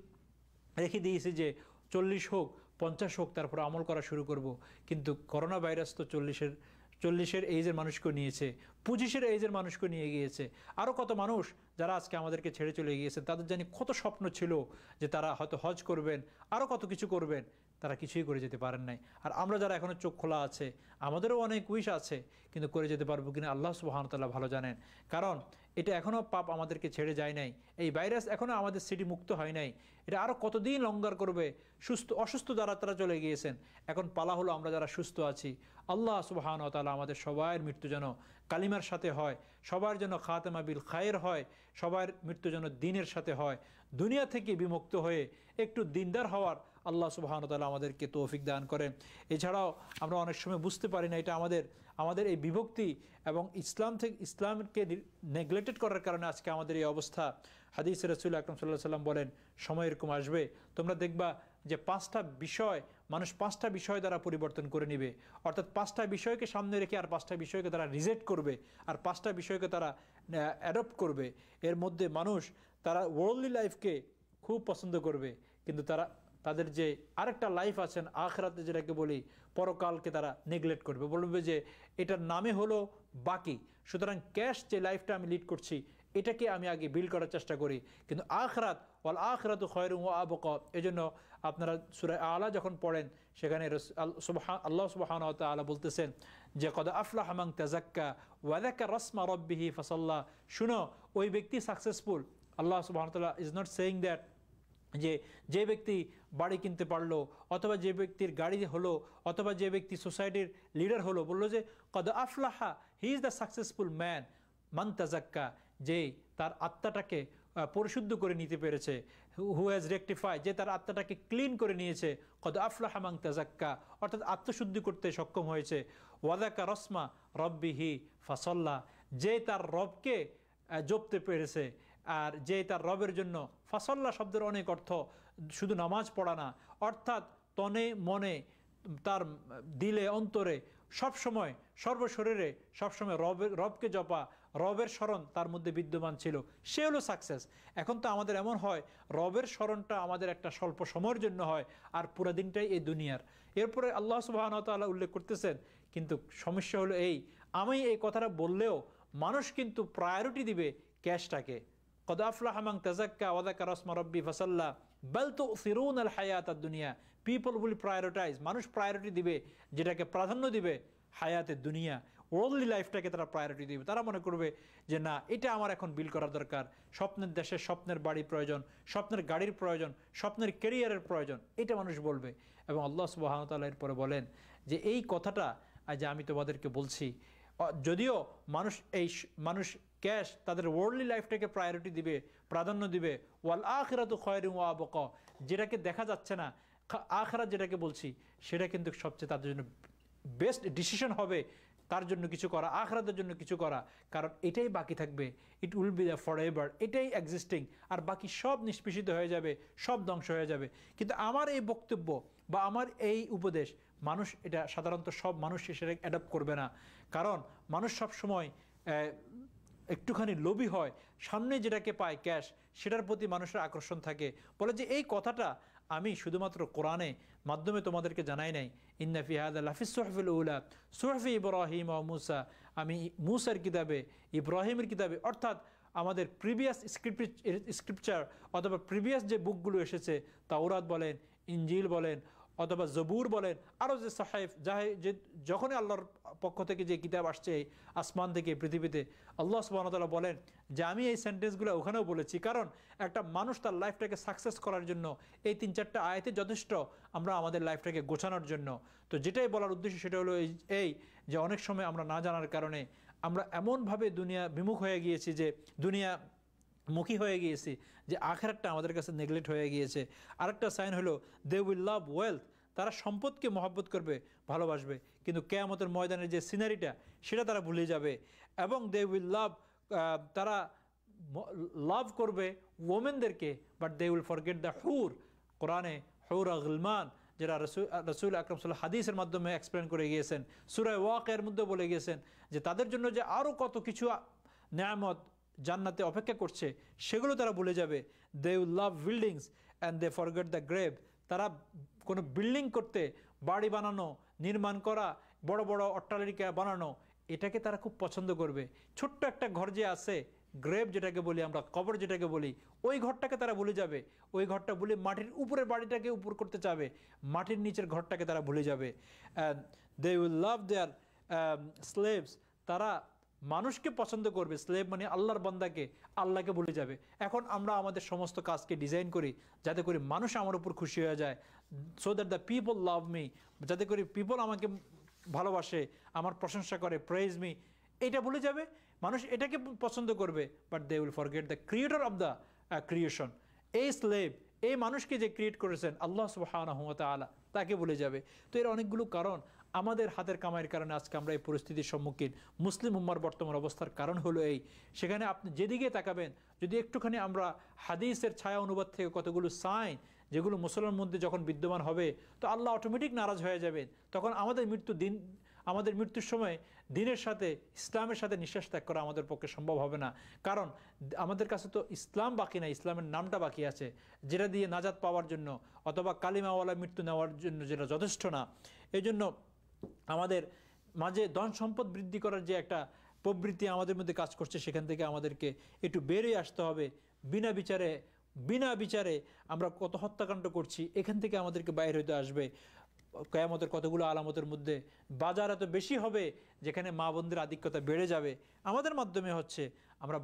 রেখে দিয়েছি যে 40 হোক 50 হোক তারপর আমল করা শুরু করব, কিন্তু করোনা ভাইরাস তো 40-এর এইজের মানুষকে নিয়েছে, 25-এর এইজের মানুষকে নিয়ে গিয়েছে, আরও কত মানুষ যারা আজকে আমাদেরকে ছেড়ে চলে গিয়েছেন, তাদের জানি কত স্বপ্ন ছিল যে তারা হয়তো হজ করবেন, আরও কত কিছু করবেন, তারা কিছুই করে যেতে পারেন নাই। আর আমরা যারা এখনও চোখ খোলা আছে, আমাদেরও অনেক উইশ আছে, কিন্তু করে যেতে পারবো কিনা আল্লাহ সুবহানাহু ওয়া তাআলা ভালো জানেন। কারণ এটা এখনও পাপ আমাদেরকে ছেড়ে যায় নাই, এই ভাইরাস এখনও আমাদের সিটি মুক্ত হয় নাই, এটা আরও কতদিন লঙ্গার করবে। অসুস্থ যারা তারা চলে গিয়েছেন, এখন পালা হলো আমরা যারা সুস্থ আছি। আল্লাহ সুবহানাহু ওয়া তাআলা আমাদের সবার মৃত্যু যেন কালিমার সাথে হয়, সবার জন্য খাতেমা বিল খায়ের হয়, সবার মৃত্যু যেন দিনের সাথে হয়, দুনিয়া থেকে বিমুক্ত হয়ে একটু দিনদার হওয়ার আল্লাহ সুবহানাহু ওয়া তাআলা আমাদেরকে তৌফিক দান করেন। এছাড়াও আমরা অনেক সময় বুঝতে পারি না, এটা আমাদের এই বিভক্তি এবং ইসলামকে নেগলেক্টেড করার কারণে আজকে আমাদের এই অবস্থা। হাদিসে রাসূল আকরাম সাল্লাল্লাহু আলাইহি ওয়াসাল্লাম বলেন, সময় এরকম আসবে তোমরা দেখবা যে 5টা বিষয় মানুষ 5টা বিষয় দ্বারা পরিবর্তন করে নিবে, অর্থাৎ 5টা বিষয়কে সামনে রেখে আর 5টা বিষয়কে তারা রিজেক্ট করবে, আর 5টা বিষয়কে তারা অ্যাডপ্ট করবে। এর মধ্যে মানুষ তারা ওয়ার্ল্ডলি লাইফকে খুব পছন্দ করবে, কিন্তু তাদের যে আরেকটা লাইফ আছেন আখিরাতে যেটাকে বলি পরকালকে তারা নেগলেক্ট করবে, বলবে যে এটার নামে হলো বাকি, সুতরাং ক্যাশ যে লাইফটা আমি লিড করছি এটাকে আমি আগে বিল্ড করার চেষ্টা করি। কিন্তু আখিরাত ওয়াল আখিরাতু খায়রুন ওয়া আবকা, এজন্য আপনারা সূরা আলা যখন পড়েন সেখানে আল্লাহ সুবহানাহু ওয়া তাআলা বলতেছেন যে কদ আফলাহা মান তাযাক্কা ওয়া যাকারা রাসমা রাব্বিহি ফাসাল্লা। শুনো, ওই ব্যক্তি সাকসেসফুল। আল্লাহ সুবহানাহু ওয়া তাআলা ইজ নট সেইং দ্যাট যে ব্যক্তি বাড়ি কিনতে পারলো, অথবা যে ব্যক্তির গাড়ি হলো, অথবা যে ব্যক্তি সোসাইটির লিডার হলো, বললো যে কদ আফলাহা, he is the successful man মান তাযাক্কা, যে তার আত্মাটাকে পরিশুদ্ধ করে নিতে পেরেছে, হু হ্যাজ রেকটিফাই, যে তার আত্মাটাকে ক্লিন করে নিয়েছে, কদ আফলাহা মান তাযাক্কা, অর্থাৎ আত্মশুদ্ধি করতে সক্ষম হয়েছে। ওয়াদাকা রসমা রব্বিহি ফাসাল্লা, যে তার রবকে জপতে পেরেছে, আর যে তার রবের জন্য, ফাসল্লা শব্দের অনেক অর্থ, শুধু নামাজ পড়া না, অর্থাৎ তনে মনে তার দিলে অন্তরে সবসময় সর্বশরীরে সবসময় রবকে জপা, রবের স্মরণ তার মধ্যে বিদ্যমান ছিল, সে হলো সাকসেস। এখন তো আমাদের এমন হয় রবের স্মরণটা আমাদের একটা স্বল্প সময়ের জন্য হয়, আর পুরো দিনটাই এই দুনিয়ার। এরপরে আল্লাহ সুবহানাহু ওয়া তাআলা উল্লেখ করতেছেন, কিন্তু সমস্যা হলো আমি এই কথাটা বললেও মানুষ কিন্তু প্রায়োরিটি দিবে ক্যাশটাকে। কদ আফলাহা মান তাযাক্কা ওয়া যাকারা রাসমা রাব্বি ফাসাল্লা বাল তুসিরুনাল হায়াতাদ দুনিয়া, পিপল উইল প্রায়োরিটাইজ, মানুষ প্রায়োরিটি দিবে যেটাকে প্রাধান্য দিবে হায়াতের দুনিয়া, ওয়ার্ল্ডলি লাইফটাকে তারা প্রায়োরিটি দিবে। তারা মনে করবে যে না, এটা আমার এখন বিল করার দরকার, স্বপ্নের দেশে স্বপ্নের বাড়ি প্রয়োজন, স্বপ্নের গাড়ির প্রয়োজন, স্বপ্নের ক্যারিয়ারের প্রয়োজন, এটা মানুষ বলবে। এবং আল্লাহ সুবহানাহু ওয়া তাআলা এরপরে বলেন যে এই কথাটা যে আমি তোমাদেরকে বলছি, যদিও মানুষ ক্যাশ তাদের ওয়ার্ল্ডলি লাইফটাকে প্রায়োরিটি দিবে, প্রাধান্য দিবে, ওয়াল আখিরাতু খায়রুন ওয়া আবকা, যেটাকে দেখা যাচ্ছে না, আখিরাত যেটাকে বলছি সেটা কিন্তু সবচেয়ে তাদের জন্য বেস্ট ডিসিশন হবে, তার জন্য কিছু করা, আখিরাতের জন্য কিছু করা, কারণ এটাই বাকি থাকবে, it will be the forever, এটাই এক্সিস্টিং, আর বাকি সব নিষ্পেষিত হয়ে যাবে, সব ধ্বংস হয়ে যাবে। কিন্তু আমার এই বক্তব্য বা আমার এই উপদেশ মানুষ, এটা সাধারণত সব মানুষ সেটা অ্যাডপ্ট করবে না, কারণ মানুষ সব সময় একটুখানি লোভী হয়, সামনে যেটাকে পায় ক্যাশ, সেটার প্রতি মানুষের আকর্ষণ থাকে। বলে যে এই কথাটা আমি শুধুমাত্র কোরআনে মাধ্যমে তোমাদেরকে জানাই নাই, ইন্না ফি হাযা লাফিস সুহফিল উলা সুহফি ইব্রাহিম ওয়া মূসা, আমি মূসার কিতাবে, ইব্রাহিমের কিতাবে, অর্থাৎ আমাদের প্রিভিয়াস স্ক্রিপচার অথবা প্রিভিয়াস যে বুকগুলো এসেছে, তাওরাত বলেন, ইনজিল বলেন, অথবা জবুর বলেন, আরও যে সাহাইফ যে যখনই আল্লাহর পক্ষ থেকে যে কিতাব আসছে আসমান থেকে পৃথিবীতে, আল্লাহ সুবহানাহু ওয়া তাআলা বলেন যে আমি এই সেন্টেন্সগুলো ওখানেও বলেছি, কারণ একটা মানুষ তার লাইফটাকে সাকসেস করার জন্য এই 3-4টা আয়াতে যথেষ্ট আমরা আমাদের লাইফটাকে গোছানোর জন্য। তো যেটাই বলার উদ্দেশ্য সেটা হলো এই যে অনেক সময় আমরা না জানার কারণে আমরা এমনভাবে দুনিয়া বিমুখ হয়ে গিয়েছি, যে দুনিয়া মুখী হয়ে গিয়েছি, যে আখিরাতটা আমাদের কাছে নেগলেক্ট হয়ে গিয়েছে। আরেকটা সাইন হলো দে উইল লাভ ওয়েলথ, তারা সম্পদকে মহব্বত করবে, ভালোবাসবে, কিন্তু কিয়ামতের ময়দানের যে সিনারিটা সেটা তারা ভুলে যাবে। এবং দে উইল লাভ, তারা লাভ করবে ওমেনদেরকে, but they will forget the হুর। কোরআনে হুর গিলমান, যারা রাসূল আকরাম সাল্লাল্লাহু হাদিসের মাধ্যমে এক্সপ্লেন করে গিয়েছেন, সূরা ওয়াকিয়ার মধ্যে বলে গিয়েছেন যে তাদের জন্য যে আরও কত কিছু নেয়ামত জান্নাতে অপেক্ষা করছে সেগুলো তারা ভুলে যাবে। They will love buildings and they forget the grave, তারা কোনো বিল্ডিং করতে, বাড়ি বানানো, নির্মাণ করা, বড় বড় অট্টালিকা বানানো, এটাকে তারা খুব পছন্দ করবে। ছোট্ট একটা ঘর যে আছে গ্রেভ যেটাকে বলি আমরা, কবর যেটাকে বলি, ওই ঘরটাকে তারা ভুলে যাবে। ওই ঘরটা ভুলে মাটির উপরের বাড়িটাকে উপর করতে চাবে, মাটির নিচের ঘরটাকে তারা ভুলে যাবে। They will love there slaves, তারা মানুষকে পছন্দ করবে। স্লেভ মানে আল্লাহর বান্দাকে, আল্লাহকে ভুলে যাবে। এখন আমরা আমাদের সমস্ত কাজকে ডিজাইন করি যাতে করে মানুষ আমার উপর খুশি হয়ে যায়, so that the people love me, যাতে করে পিপল আমাকে ভালোবাসে, আমার প্রশংসা করে, প্রেজ মি। এটা ভুলে যাবে, মানুষ এটাকে পছন্দ করবে, but they will forget the creator of the creation. এই স্লেভ, এই মানুষকে যে ক্রিয়েট করেছেন আল্লাহ সুবহানাহু ওয়া তাআলা, তাকে ভুলে যাবে। তো এর অনেকগুলো কারণ, আমাদের হাতের কামাইয়ের কারণে আজকে আমরা এই পরিস্থিতির সম্মুখীন। মুসলিম উম্মার বর্তমান অবস্থার কারণ হলো এই। সেখানে আপনি যেদিকে তাকাবেন, যদি একটুখানি আমরা হাদিসের ছায়া অনুবাদ থেকে কতগুলো সাইন যেগুলো মুসলমানের মধ্যে যখন বিদ্যমান হবে, তো আল্লাহ অটোমেটিক নারাজ হয়ে যাবেন। তখন আমাদের মৃত্যুর সময় দিনের সাথে, ইসলামের সাথে নিঃশ্বাস ত্যাগ করা আমাদের পক্ষে সম্ভব হবে না। কারণ আমাদের কাছে তো ইসলাম বাকি না, ইসলামের নামটা বাকি আছে, যেটা দিয়ে নাজাত পাওয়ার জন্য অথবা কালিমাওয়ালা মৃত্যু নেওয়ার জন্য যেটা যথেষ্ট না। এই জন্য আমাদের মাঝে ধন সম্পদ বৃদ্ধি করার যে একটা প্রবৃত্তি আমাদের মধ্যে কাজ করছে, সেখান থেকে আমাদেরকে একটু বেরিয়ে আসতে হবে। বিনা বিচারে আমরা কত হত্যাকাণ্ড করছি, এখান থেকে আমাদেরকে বাইরে হইতে আসবে। কিয়ামতের কতগুলো আলামতের মধ্যে বাজার এত বেশি হবে যেখানে মা বোনদের আধিক্যতা বেড়ে যাবে। আমাদের মাধ্যমে হচ্ছে, আমরা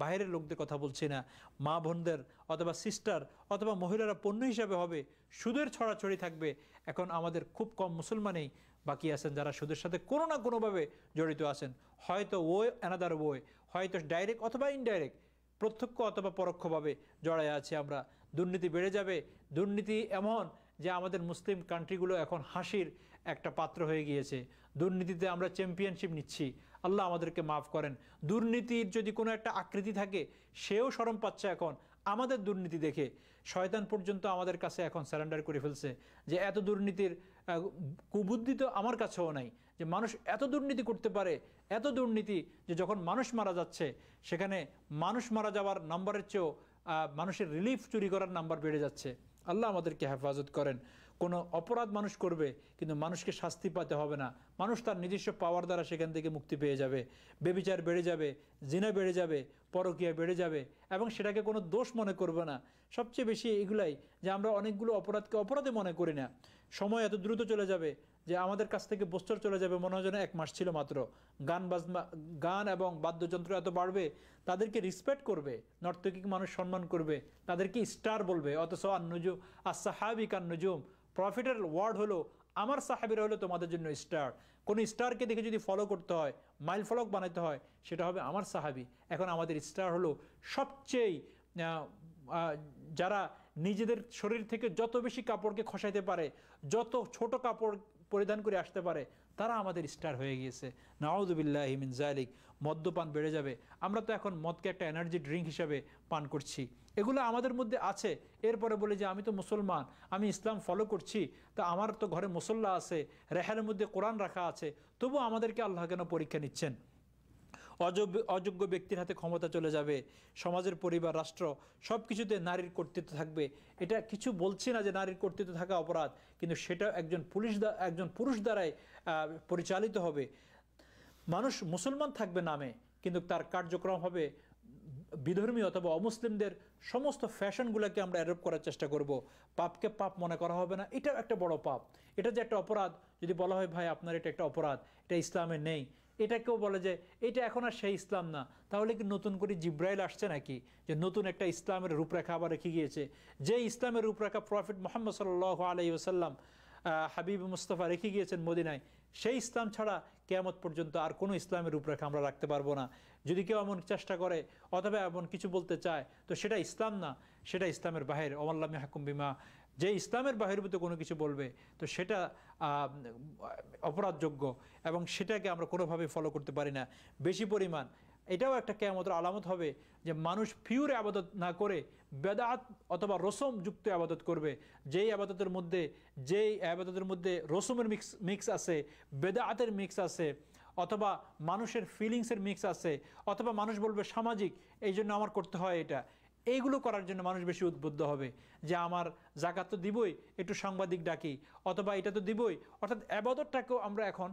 বাইরের লোকদের কথা বলছি না, মা বোনদের অথবা সিস্টার অথবা মহিলারা পণ্য হিসাবে হবে, সুদের ছড়াছড়ি থাকবে। এখন আমাদের খুব কম মুসলমানই বাকি আছেন যারা সুদের সাথে কোনো না কোনোভাবে জড়িত আছেন, হয়তো অ্যানাদার ওয়ে, হয়তো ডাইরেক্ট অথবা ইনডাইরেক্ট, প্রত্যক্ষ অথবা পরোক্ষভাবে জড়ায় আছে আমরা। দুর্নীতি বেড়ে যাবে। দুর্নীতি এমন যে আমাদের মুসলিম কান্ট্রিগুলো এখন হাসির একটা পাত্র হয়ে গিয়েছে। দুর্নীতিতে আমরা চ্যাম্পিয়নশিপ নিচ্ছি, আল্লাহ আমাদেরকে মাফ করেন। দুর্নীতির যদি কোনো একটা আকৃতি থাকে, সেও শরম পাচ্ছে এখন আমাদের দুর্নীতি দেখে। শয়তান পর্যন্ত আমাদের কাছে এখন সারেন্ডার করে ফেলছে যে এত দুর্নীতির কুবুদ্ধি তো আমার কাছেও নাই, যে মানুষ এত দুর্নীতি করতে পারে। এত দুর্নীতি যে যখন মানুষ মারা যাচ্ছে, সেখানে মানুষ মারা যাওয়ার নাম্বারের চেয়েও মানুষের রিলিফ চুরি করার নাম্বার বেড়ে যাচ্ছে। আল্লাহ আমাদেরকে হেফাজত করেন। কোনো অপরাধ মানুষ করবে, কিন্তু মানুষকে শাস্তি পাতে হবে না, মানুষ তার নিজস্ব পাওয়ার দ্বারা সেখান থেকে মুক্তি পেয়ে যাবে। বেবিচার বেড়ে যাবে, জিনা বেড়ে যাবে, পরকীয়া বেড়ে যাবে, এবং সেটাকে কোনো দোষ মনে করবে না। সবচেয়ে বেশি এগুলাই যে আমরা অনেকগুলো অপরাধকে অপরাধে মনে করি না। সময় এত দ্রুত চলে যাবে যে আমাদের কাছ থেকে বছর চলে যাবে, মনে হয় যেন 1 মাস ছিল মাত্র। গান এবং বাদ্যযন্ত্র এত বাড়বে, তাদেরকে রিসপেক্ট করবে, নর্তকী মানুষ সম্মান করবে, তাদেরকে স্টার বলবে। অথচ আন-নুজুম আস-সাহাবী কান-নুজুম, প্রফিটের ওয়ার্ড হলো আমার সাহাবীরা হলো তোমাদের জন্য স্টার। কোন স্টারকে দেখে যদি ফলো করতে হয়, মাইল ফলক বানাতে হয়, সেটা হবে আমার সাহাবী। এখন আমাদের স্টার হলো সবচেয়ে যারা নিজেদের শরীর থেকে যত বেশি কাপড়কে খসাইতে পারে, যত ছোট কাপড় পরিধান করে আসতে পারে, তারা আমাদের স্টার হয়ে গিয়েছে। নাউযুবিল্লাহি মিন যালিক। মদ্যপান বেড়ে যাবে। আমরা তো এখন মদকে একটা এনার্জি ড্রিঙ্ক হিসাবে পান করছি। এগুলো আমাদের মধ্যে আছে। এরপরে বলে যে আমি তো মুসলমান, আমি ইসলাম ফলো করছি, তা আমার তো ঘরে মুসল্লা আছে, রেহালের মধ্যে কোরআন রাখা আছে, তবু আমাদেরকে আল্লাহ কেন পরীক্ষা নিচ্ছেন? অযোগ্য ব্যক্তির হাতে ক্ষমতা চলে যাবে, সমাজের, পরিবার, রাষ্ট্র সব কিছুতে নারীর কর্তৃত্ব থাকবে। এটা কিছু বলছি না যে নারীর কর্তৃত্ব থাকা অপরাধ, কিন্তু সেটা একজন পুরুষ দ্বারাই পরিচালিত হবে। মানুষ মুসলমান থাকবে নামে, কিন্তু তার কার্যক্রম হবে বিধর্মী অথবা অমুসলিমদের সমস্ত ফ্যাশনগুলোকে আমরা অ্যাডপ্ট করার চেষ্টা করব। পাপকে পাপ মনে করা হবে না, এটাও একটা বড় পাপ। এটা যে একটা অপরাধ, যদি বলা হয় ভাই আপনার এটা একটা অপরাধ, এটা ইসলামে নেই, এটাকেও বলে যে এটা এখন আর সেই ইসলাম না, তাহলে কি নতুন করে জিব্রাইল আসছে নাকি যে নতুন একটা ইসলামের রূপরেখা আবার রেখে গিয়েছে? যে ইসলামের রূপরেখা প্রফেট মুহাম্মদ সাল্লাল্লাহু আলাইহি ওয়াসাল্লাম হাবিব মুস্তাফা রেখে গিয়েছেন মদিনায়, সেই ইসলাম ছাড়া কিয়ামত পর্যন্ত আর কোনো ইসলামের রূপরেখা আমরা রাখতে পারবো না। যদি কেউ এমন চেষ্টা করে অথবা এমন কিছু বলতে চায়, তো সেটা ইসলাম না, সেটা ইসলামের বাহির। ওমাল্লাম ইয়াহকুম বিমা, যে ইসলামের বাহির্ভূত কোনো কিছু বলবে, তো সেটা অপরাধযোগ্য, এবং সেটাকে আমরা কোনোভাবে ফলো করতে পারি না বেশি পরিমাণ। এটাও একটা কিয়ামতের আলামত হবে যে মানুষ পিওর আবাদত না করে বেদাত অথবা রসম যুক্ত আবাদত করবে। যেই আবাদতের মধ্যে রসমের মিক্স আছে, বেদাতের মিক্স আছে, অথবা মানুষের ফিলিংসের মিক্স আছে, অথবা মানুষ বলবে সামাজিক, এই জন্য আমার করতে হয় এটা। এইগুলো করার জন্য মানুষ বেশি উদ্বুদ্ধ হবে যে আমার জাকাত তো দিবই, একটু সাংবাদিক ডাকি, অথবা এটা তো দিবই। অর্থাৎ আবাদতটাকেও আমরা এখন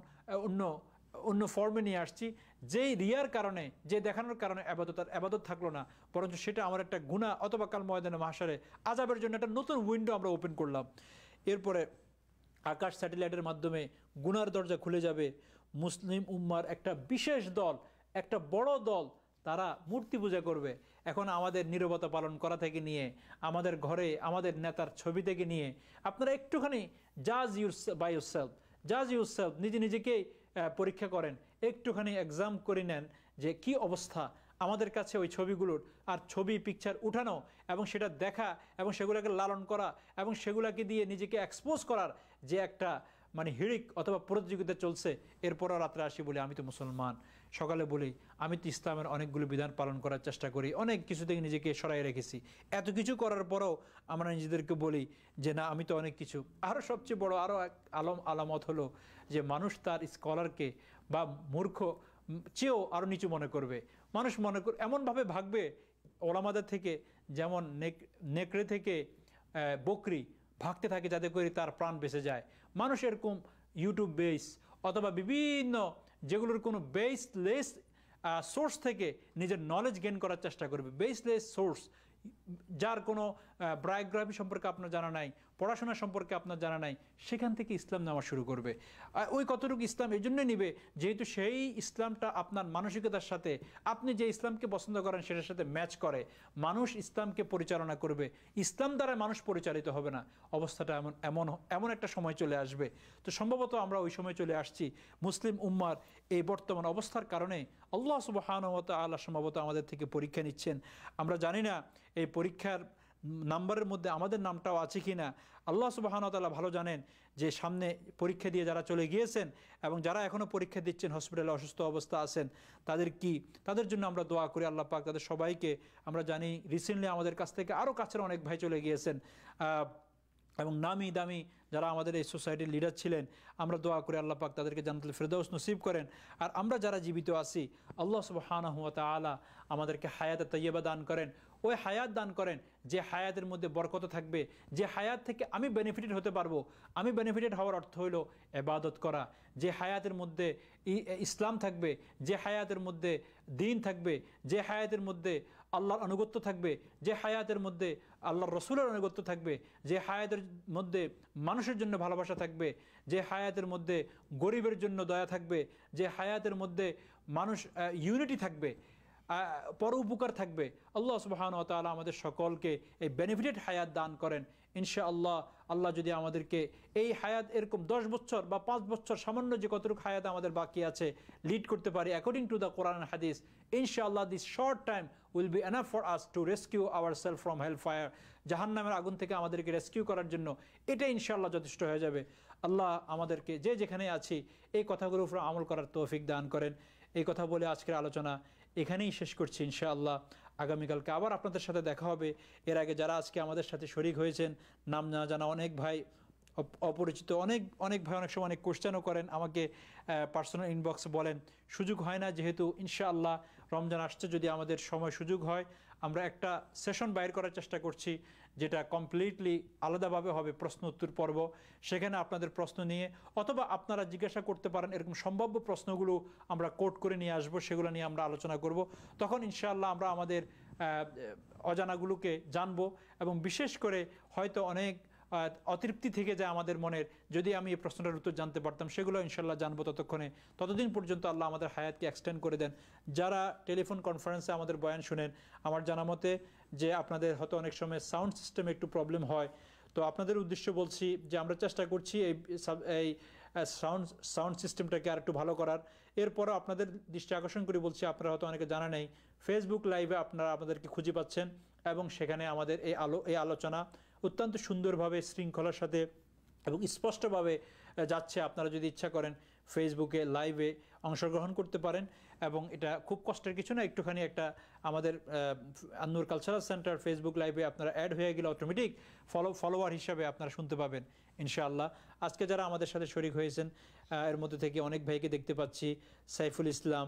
অন্য অন্য ফর্মে নিয়ে আসছি, যেই রিয়ার কারণে, যে দেখানোর কারণে আবাদত থাকলো না, বরঞ্চ সেটা আমার একটা গুনাহ অথবা কাল ময়দানে মাহশারে আযাবের জন্য একটা নতুন উইন্ডো আমরা ওপেন করলাম। এরপরে আকাশ স্যাটেলাইটের মাধ্যমে গুনার দরজা খুলে যাবে। মুসলিম উম্মার একটা বিশেষ দল, একটা বড় দল, তারা মূর্তি পূজা করবে। এখন আমাদের নীরবতা পালন করা থেকে নিয়ে, আমাদের ঘরে আমাদের নেতার ছবি থেকে নিয়ে, আপনারা একটুখানি জাজ ইউরসেলফ, নিজে নিজেকেই পরীক্ষা করেন, একটুখানি এক্সাম করে নেন যে কি অবস্থা আমাদের কাছে ওই ছবিগুলোর। আর ছবি পিকচার উঠানো এবং সেটা দেখা এবং সেগুলোকে লালন করা এবং সেগুলোকে দিয়ে নিজেকে এক্সপোজ করার যে একটা মানে হিড়িক অথবা প্রতিযোগিতা চলছে। এরপরও রাত্রে আসি বলি আমি তো মুসলমান, সকালে বলি আমি তো ইসলামের অনেকগুলো বিধান পালন করার চেষ্টা করি, অনেক কিছু থেকে নিজেকে সরাই রেখেছি। এত কিছু করার পরেও আমরা নিজেদেরকে বলি যে না আমি তো অনেক কিছু। আরও সবচেয়ে বড় আরও এক আলামত হলো যে মানুষ তার স্কলারকে বা মূর্খ চেয়েও আরও নিচু মনে করবে। মানুষ এমনভাবে ভাগবে ওলামাদের থেকে, যেমন নেকড়ে থেকে বকরি ভাগতে থাকে যাতে করে তার প্রাণ বেঁচে যায়। মানুষ এরকম ইউটিউব বেস অথবা বিভিন্ন যেগুলোর কোনো বেসলেস সোর্স থেকে নিজের নলেজ গেইন করার চেষ্টা করবে। বেসলেস সোর্স, যার কোনো বায়োগ্রাফি সম্পর্কে আপনার জানা নাই, পড়াশোনা সম্পর্কে আপনার জানা নাই, সেখান থেকে ইসলাম নেওয়া শুরু করবে। ওই কতটুকু ইসলাম এই জন্য নিবে যেহেতু সেই ইসলামটা আপনার মানসিকতার সাথে, আপনি যে ইসলামকে পছন্দ করেন সেটার সাথে ম্যাচ করে। মানুষ ইসলামকে পরিচালনা করবে, ইসলাম দ্বারা মানুষ পরিচালিত হবে না। অবস্থাটা এমন একটা সময় চলে আসবে। তো সম্ভবত আমরা ওই সময় চলে আসছি। মুসলিম উম্মার এই বর্তমান অবস্থার কারণে আল্লাহ সুবহানাহু ওয়া তাআলা সম্ভবত আমাদের থেকে পরীক্ষা নিচ্ছেন। আমরা জানি না এই পরীক্ষার নাম্বারের মধ্যে আমাদের নামটাও আছে কি না। আল্লাহ সুবহানাহু ওয়া তাআলা ভালো জানেন যে সামনে পরীক্ষা দিয়ে যারা চলে গিয়েছেন এবং যারা এখনও পরীক্ষা দিচ্ছেন, হসপিটালে অসুস্থ অবস্থা আছেন, তাদের জন্য আমরা দোয়া করি। আল্লাহ পাক তাদের সবাইকে, আমরা জানি রিসেন্টলি আমাদের কাছ থেকে আরও কাছের অনেক ভাই চলে গিয়েছেন এবং নামি দামি যারা আমাদের এই সোসাইটির লিডার ছিলেন, আমরা দোয়া করি আল্লাহ পাক তাদেরকে জান্নাতুল ফিরদাউস নসিব করেন। আর আমরা যারা জীবিত আছি আল্লাহ সুবহানাহু ওয়া তাআলা আমাদেরকে হায়াতে তাইয়্যিবা দান করেন। ওই হায়াত দান করেন যে হায়াতের মধ্যে বরকত থাকবে, যে হায়াত থেকে আমি বেনিফিটেড হতে পারবো। আমি বেনিফিটেড হওয়ার অর্থ হইল ইবাদত করা। যে হায়াতের মধ্যে ইসলাম থাকবে, যে হায়াতের মধ্যে দ্বীন থাকবে, যে হায়াতের মধ্যে আল্লাহর আনুগত্য থাকবে, যে হায়াতের মধ্যে আল্লাহর রসুলের আনুগত্য থাকবে, যে হায়াতের মধ্যে মানুষের জন্য ভালোবাসা থাকবে, যে হায়াতের মধ্যে গরিবের জন্য দয়া থাকবে, যে হায়াতের মধ্যে মানুষ ইউনিটি থাকবে, পর উপকার থাকবে। আল্লাহ সুবহানাহু ওয়া তাআলা আমাদের সকলকে এই বেনিফিটেড হায়াত দান করেন ইনশাআল্লাহ। আল্লাহ যদি আমাদেরকে এই হায়াত এরকম 10 বছর বা 5 বছর সামান্য যে কতটুকু হায়াত আমাদের বাকি আছে লিড করতে পারি according to the Quran and hadith, ইনশাআল্লাহ this short time will be enough for us to rescue ourselves from hell fire. জাহান্নামের আগুন থেকে আমাদেরকে রেস্কিউ করার জন্য এটা ইনশাআল্লাহ যথেষ্ট হয়ে যাবে। আল্লাহ আমাদেরকে যে যেখানে আছি এই কথাগুলোর উপর আমল করার তৌফিক দান করেন। এই কথা বলে আজকের আলোচনা এখানেই শেষ করছি ইনশাআল্লাহ। আগামীকালকে আবার আপনাদের সাথে দেখা হবে। এর আগে যারা আজকে আমাদের সাথে শরীক হয়েছেন, নাম না জানা অনেক ভাই, অপরিচিত অনেক ভাই অনেক সময় অনেক কোশ্চেনও করেন, আমাকে পার্সোনাল ইনবক্সে বলেন। সুযোগ হয় না যেহেতু, ইনশাআল্লাহ রমজান আসছে, যদি আমাদের সময় সুযোগ হয় আমরা একটা সেশন বাইর করার চেষ্টা করছি যেটা কমপ্লিটলি আলাদাভাবে হবে, প্রশ্ন উত্তর পর্ব। সেখানে আপনাদের প্রশ্ন নিয়ে অথবা আপনারা জিজ্ঞাসা করতে পারেন এরকম সম্ভাব্য প্রশ্নগুলো আমরা কোট করে নিয়ে আসবো, সেগুলো নিয়ে আমরা আলোচনা করব। তখন ইনশাআল্লাহ আমরা আমাদের অজানাগুলোকে জানবো এবং বিশেষ করে হয়তো অনেক অতৃপ্তি থেকে যায় আমাদের মনের, যদি আমি এই প্রশ্নটার উত্তর জানতে পারতাম, সেগুলো ইনশাল্লাহ জানবো। ততদিন পর্যন্ত আল্লাহ আমাদের হায়াতকে এক্সটেন্ড করে দেন। যারা টেলিফোন কনফারেন্সে আমাদের বয়ান শুনেন, আমার জানা মতে যে আপনাদের হয়তো অনেক সময় সাউন্ড সিস্টেমে একটু প্রবলেম হয়, তো আপনাদের উদ্দেশ্য বলছি যে আমরা চেষ্টা করছি এই সাউন্ড সিস্টেমটাকে আর একটু ভালো করার। এরপরও আপনাদের দৃষ্টি আকর্ষণ করে বলছি, আপনারা হয়তো অনেকে জানা নেই, ফেসবুক লাইভে আপনারা আমাদেরকে খুঁজে পাচ্ছেন এবং সেখানে আমাদের এই আলোচনা অত্যন্ত সুন্দরভাবে শৃঙ্খলার সাথে এবং স্পষ্টভাবে যাচ্ছে। আপনারা যদি ইচ্ছা করেন ফেসবুকে লাইভে অংশগ্রহণ করতে পারেন এবং এটা খুব কষ্টের কিছু না, একটুখানি একটা আমাদের আন্নুর কালচারাল সেন্টার ফেসবুক লাইভে আপনারা অ্যাড হয়ে গেলে অটোমেটিক ফলোয়ার হিসাবে আপনারা শুনতে পাবেন ইনশাআল্লাহ। আজকে যারা আমাদের সাথে শরীক হয়েছেন এর মধ্যে থেকে অনেক ভাইকে দেখতে পাচ্ছি। সাইফুল ইসলাম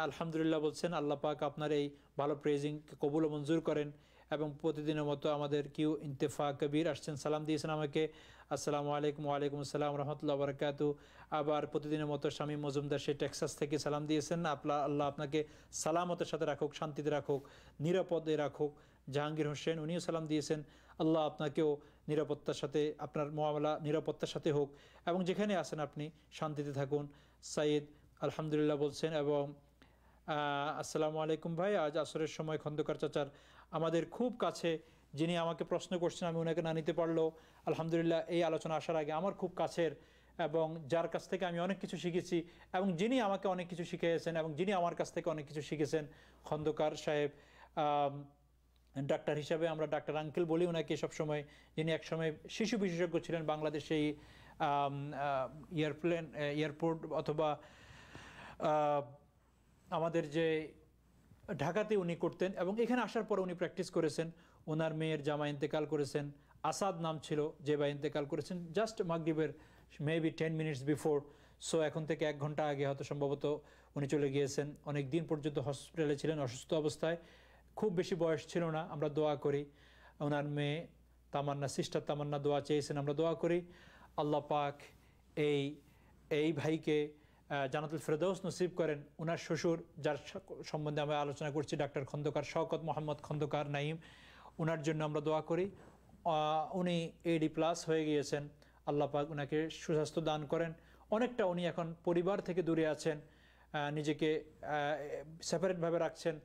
আলহামদুলিল্লাহ বলছেন, আল্লাহ পাক আপনার এই ভালো প্রেজিং কবুল ও মঞ্জুর করেন। এবং প্রতিদিনের মতো আমাদের কিউ ইন্তেফা কবির আসছেন, সালাম দিয়েছেন আমাকে। আসসালামু আলাইকুম। ওয়ালাইকুম আসসালাম রহমতুল্লাহ বরকাতু। আবার প্রতিদিনের মতো শামীম মজুমদার সে টেক্সাস থেকে সালাম দিয়েছেন। আল্লাহ আপনাকে সালামতের সাথে রাখুক, শান্তিতে রাখুক, নিরাপদে রাখুক। জাহাঙ্গীর হোসেন উনিও সালাম দিয়েছেন, আল্লাহ আপনাকেও নিরাপত্তার সাথে, আপনার মুআমালা নিরাপত্তার সাথে হোক এবং যেখানে আছেন আপনি শান্তিতে থাকুন। সাইদ আলহামদুলিল্লাহ বলছেন। এবং আসসালামু আলাইকুম ভাই, আজ আসরের সময় খন্দকার চাচার আমাদের খুব কাছে যিনি আমাকে প্রশ্ন করছেন, আমি ওনাকে না নিতে পারলেও আলহামদুলিল্লাহ এই আলোচনা আসার আগে আমার খুব কাছের এবং যার কাছ থেকে আমি অনেক কিছু শিখেছি এবং যিনি আমাকে অনেক কিছু শিখিয়েছেন এবং যিনি আমার কাছ থেকে অনেক কিছু শিখেছেন, খন্দকার সাহেব ডাক্তার হিসাবে আমরা ডাক্তার আঙ্কেল বলি ওনাকে সবসময়, যিনি একসময় শিশু বিশেষজ্ঞ ছিলেন বাংলাদেশে, এয়ারপোর্ট অথবা আমাদের যে ঢাকাতে উনি করতেন এবং এখানে আসার পরে উনি প্র্যাকটিস করেছেন। ওনার মেয়ের জামা ইন্তেকাল করেছেন, আসাদ নাম ছিল, যে বা ইন্তেকাল করেছেন জাস্ট মাগরিবের মেবি 10 মিনিটস বিফোর। সো এখন থেকে 1 ঘন্টা আগে হয়তো সম্ভবত উনি চলে গিয়েছেন। অনেক দিন পর্যন্ত হসপিটালে ছিলেন অসুস্থ অবস্থায়, খুব বেশি বয়স ছিল না। আমরা দোয়া করি, ওনার মেয়ে তামান্না, সিস্টার তামান্না দোয়া চেয়েছেন, আমরা দোয়া করি আল্লাহ পাক এই ভাইকে জান্নাতুল ফেরদৌস নসিব করেন। ওনার শ্বশুর, যার সম্বন্ধে আমরা আলোচনা করছি, ডাক্তার খন্দকার শওকত মোহাম্মদ খন্দকার নাইম, ওনার জন্য আমরা দোয়া করি। উনি AD+ হয়ে গিয়েছেন, আল্লাহ পাক ওনাকে সুস্বাস্থ্য দান করেন। অনেকটা উনি এখন পরিবার থেকে দূরে আছেন, নিজেকে সেপারেটভাবে রাখছেন,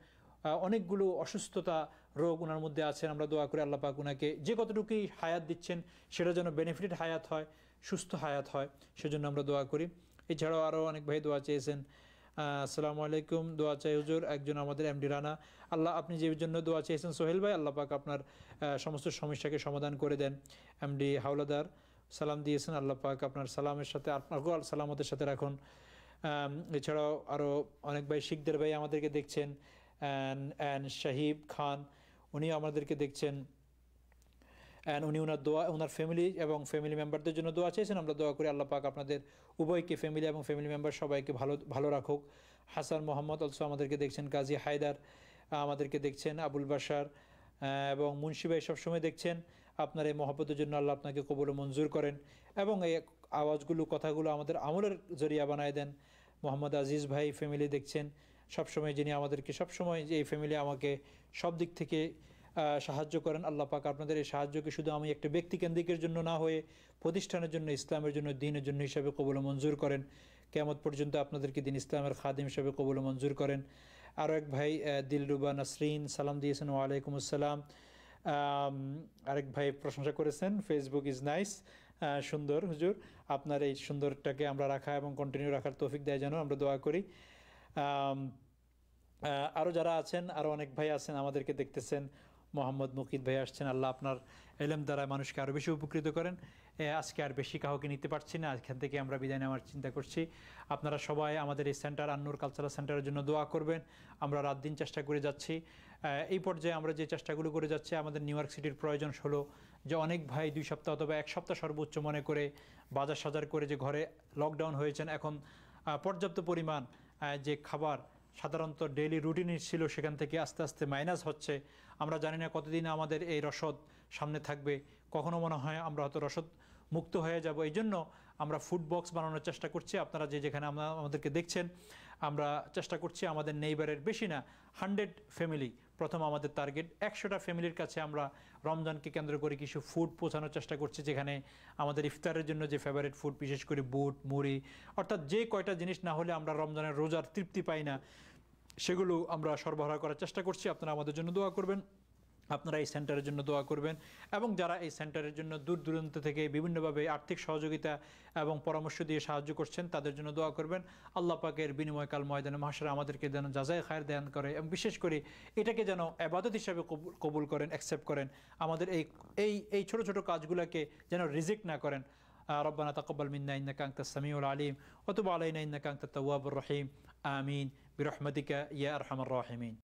অনেকগুলো অসুস্থতা রোগ ওনার মধ্যে আছেন। আমরা দোয়া করি আল্লাহ পাক ওনাকে যে কতটুকুই হায়াত দিচ্ছেন সেটা যেন বেনিফিটেড হায়াত হয়, সুস্থ হায়াত হয়, সেজন্য আমরা দোয়া করি। এছাড়াও আরও অনেক ভাই দোয়া চেয়েছেন। আসসালামু আলাইকুম, দোয়া চাই হুজুর। একজন আমাদের MD রানা, আল্লাহ আপনি যে জন্য দোয়া চেয়েছেন সোহেল ভাই, আল্লাহ পাক আপনার সমস্ত সমস্যাকে সমাধান করে দেন। MD হাওলাদার সালাম দিয়েছেন, আল্লাহ পাক আপনার সালামের সাথে, আপনাকেও সালামতের সাথে রাখুন। এছাড়াও আরও অনেক ভাই, শিকদার ভাই আমাদেরকে দেখছেন, শাহিব খান উনিও আমাদেরকে দেখছেন, উনি ওনার দোয়া, ওনার ফ্যামিলি এবং ফ্যামিলি মেম্বারদের জন্য দোয়া চেয়েছেন। আমরা দোয়া করি আল্লাহ পাক আপনাদের উভয়কে, ফ্যামিলি এবং ফ্যামিলি মেম্বার সবাইকে ভালো রাখুক। হাসান মোহাম্মদ অলসো আমাদেরকে দেখছেন, কাজী হায়দার আমাদেরকে দেখছেন, আবুল বাশার এবং মুন্সি ভাই সবসময় দেখছেন। আপনার এই মহব্বতের জন্য আল্লাহ আপনাকে কবুল মঞ্জুর করেন এবং এই আওয়াজগুলো, কথাগুলো আমাদের আমলের জরিয়া বানায় দেন। মোহাম্মদ আজিজ ভাই ফ্যামিলি দেখছেন সবসময়, যিনি আমাদেরকে সবসময়, যে এই ফ্যামিলি আমাকে সব দিক থেকে সাহায্য করেন। আল্লাহ পাক আপনাদের এই সাহায্যকে শুধু আমি একটা ব্যক্তিকেন্দ্রিকের জন্য না হয়ে প্রতিষ্ঠানের জন্য, ইসলামের জন্য, দ্বীনের জন্য হিসাবে কবুল মঞ্জুর করেন। কিয়ামত পর্যন্ত আপনাদেরকে দিন ইসলামের খাদিম হিসাবে কবুল মঞ্জুর করেন। আরও এক ভাই দিলরুবা নাসরিন সালাম দিয়েছেন, ওয়ালাইকুম আসসালাম। আরেক ভাই প্রশংসা করেছেন, ফেসবুক ইজ নাইস, সুন্দর হুজুর, আপনার এই সুন্দরটাকে আমরা রাখা এবং কন্টিনিউ রাখার তৌফিক দেয় যেন আমরা দোয়া করি। আরও যারা আছেন, আরও অনেক ভাই আছেন আমাদেরকে দেখতেছেন। মোহাম্মদ মুকিদ ভাই আসছেন, আল্লাহ আপনার এলেম দ্বারা মানুষকে আরও বেশি উপকৃত করেন। আজকে আর বেশি কাউকে নিতে পারছি না, এখান থেকে আমরা বিদায় নেওয়ার চিন্তা করছি। আপনারা সবাই আমাদের এই সেন্টার, আন্নুর কালচারাল সেন্টারের জন্য দোয়া করবেন। আমরা রাত দিন চেষ্টা করে যাচ্ছি। এই পর্যায়ে আমরা যে চেষ্টাগুলো করে যাচ্ছি, আমাদের নিউ ইয়র্ক সিটির প্রয়োজন হলো যে অনেক ভাই 2 সপ্তাহ অথবা 1 সপ্তাহ সর্বোচ্চ মনে করে বাজার সাজার করে, যে ঘরে লকডাউন হয়েছেন, এখন পর্যাপ্ত পরিমাণ যে খাবার সাধারণত ডেইলি রুটিনই ছিল সেখান থেকে আস্তে আস্তে মাইনাস হচ্ছে। আমরা জানি না কতদিন আমাদের এই রসদ সামনে থাকবে, কখনো মনে হয় আমরা হয়তো রসদ মুক্ত হয়ে যাব। এই জন্য আমরা ফুড বক্স বানানোর চেষ্টা করছি। আপনারা যেখানে আমাদেরকে দেখছেন, আমরা চেষ্টা করছি আমাদের নেইবারের, বেশি না 100 ফ্যামিলি, প্রথম আমাদের টার্গেট 100টা ফ্যামিলির কাছে আমরা রমজানকে কেন্দ্র করে কিছু ফুড পৌঁছানোর চেষ্টা করছি, যেখানে আমাদের ইফতারের জন্য যে ফেভারিট ফুড, বিশেষ করে বুট, মুড়ি, অর্থাৎ যে কয়টা জিনিস না হলে আমরা রমজানের রোজার তৃপ্তি পাই না, সেগুলো আমরা সরবরাহ করার চেষ্টা করছি। আপনারা আমাদের জন্য দোয়া করবেন, আপনারা এই সেন্টারের জন্য দোয়া করবেন এবং যারা এই সেন্টারের জন্য দূর দূরান্ত থেকে বিভিন্নভাবে আর্থিক সহযোগিতা এবং পরামর্শ দিয়ে সাহায্য করছেন, তাদের জন্য দোয়া করবেন। আল্লাহ পাকের বিনিময় কাল ময়দানে মাহশারে আমাদেরকে যেন জাযায়ে খায়ের দান করে এবং বিশেষ করে এটাকে যেন ইবাদত হিসাবে কবুল করেন, অ্যাকসেপ্ট করেন। আমাদের এই ছোট ছোট কাজগুলোকে যেন রিজেক্ট না করেন। রব্বানা তাকাব্বাল মিন্না ইন্নাকা আনতাস সামিউল আলিম ওয়া তুব আলাইনা ইন্নাকা আনতাত তাওয়াবুর রহিম। আমিন বিরহমাতিকা ইয়া আরহামার রাহিমিন।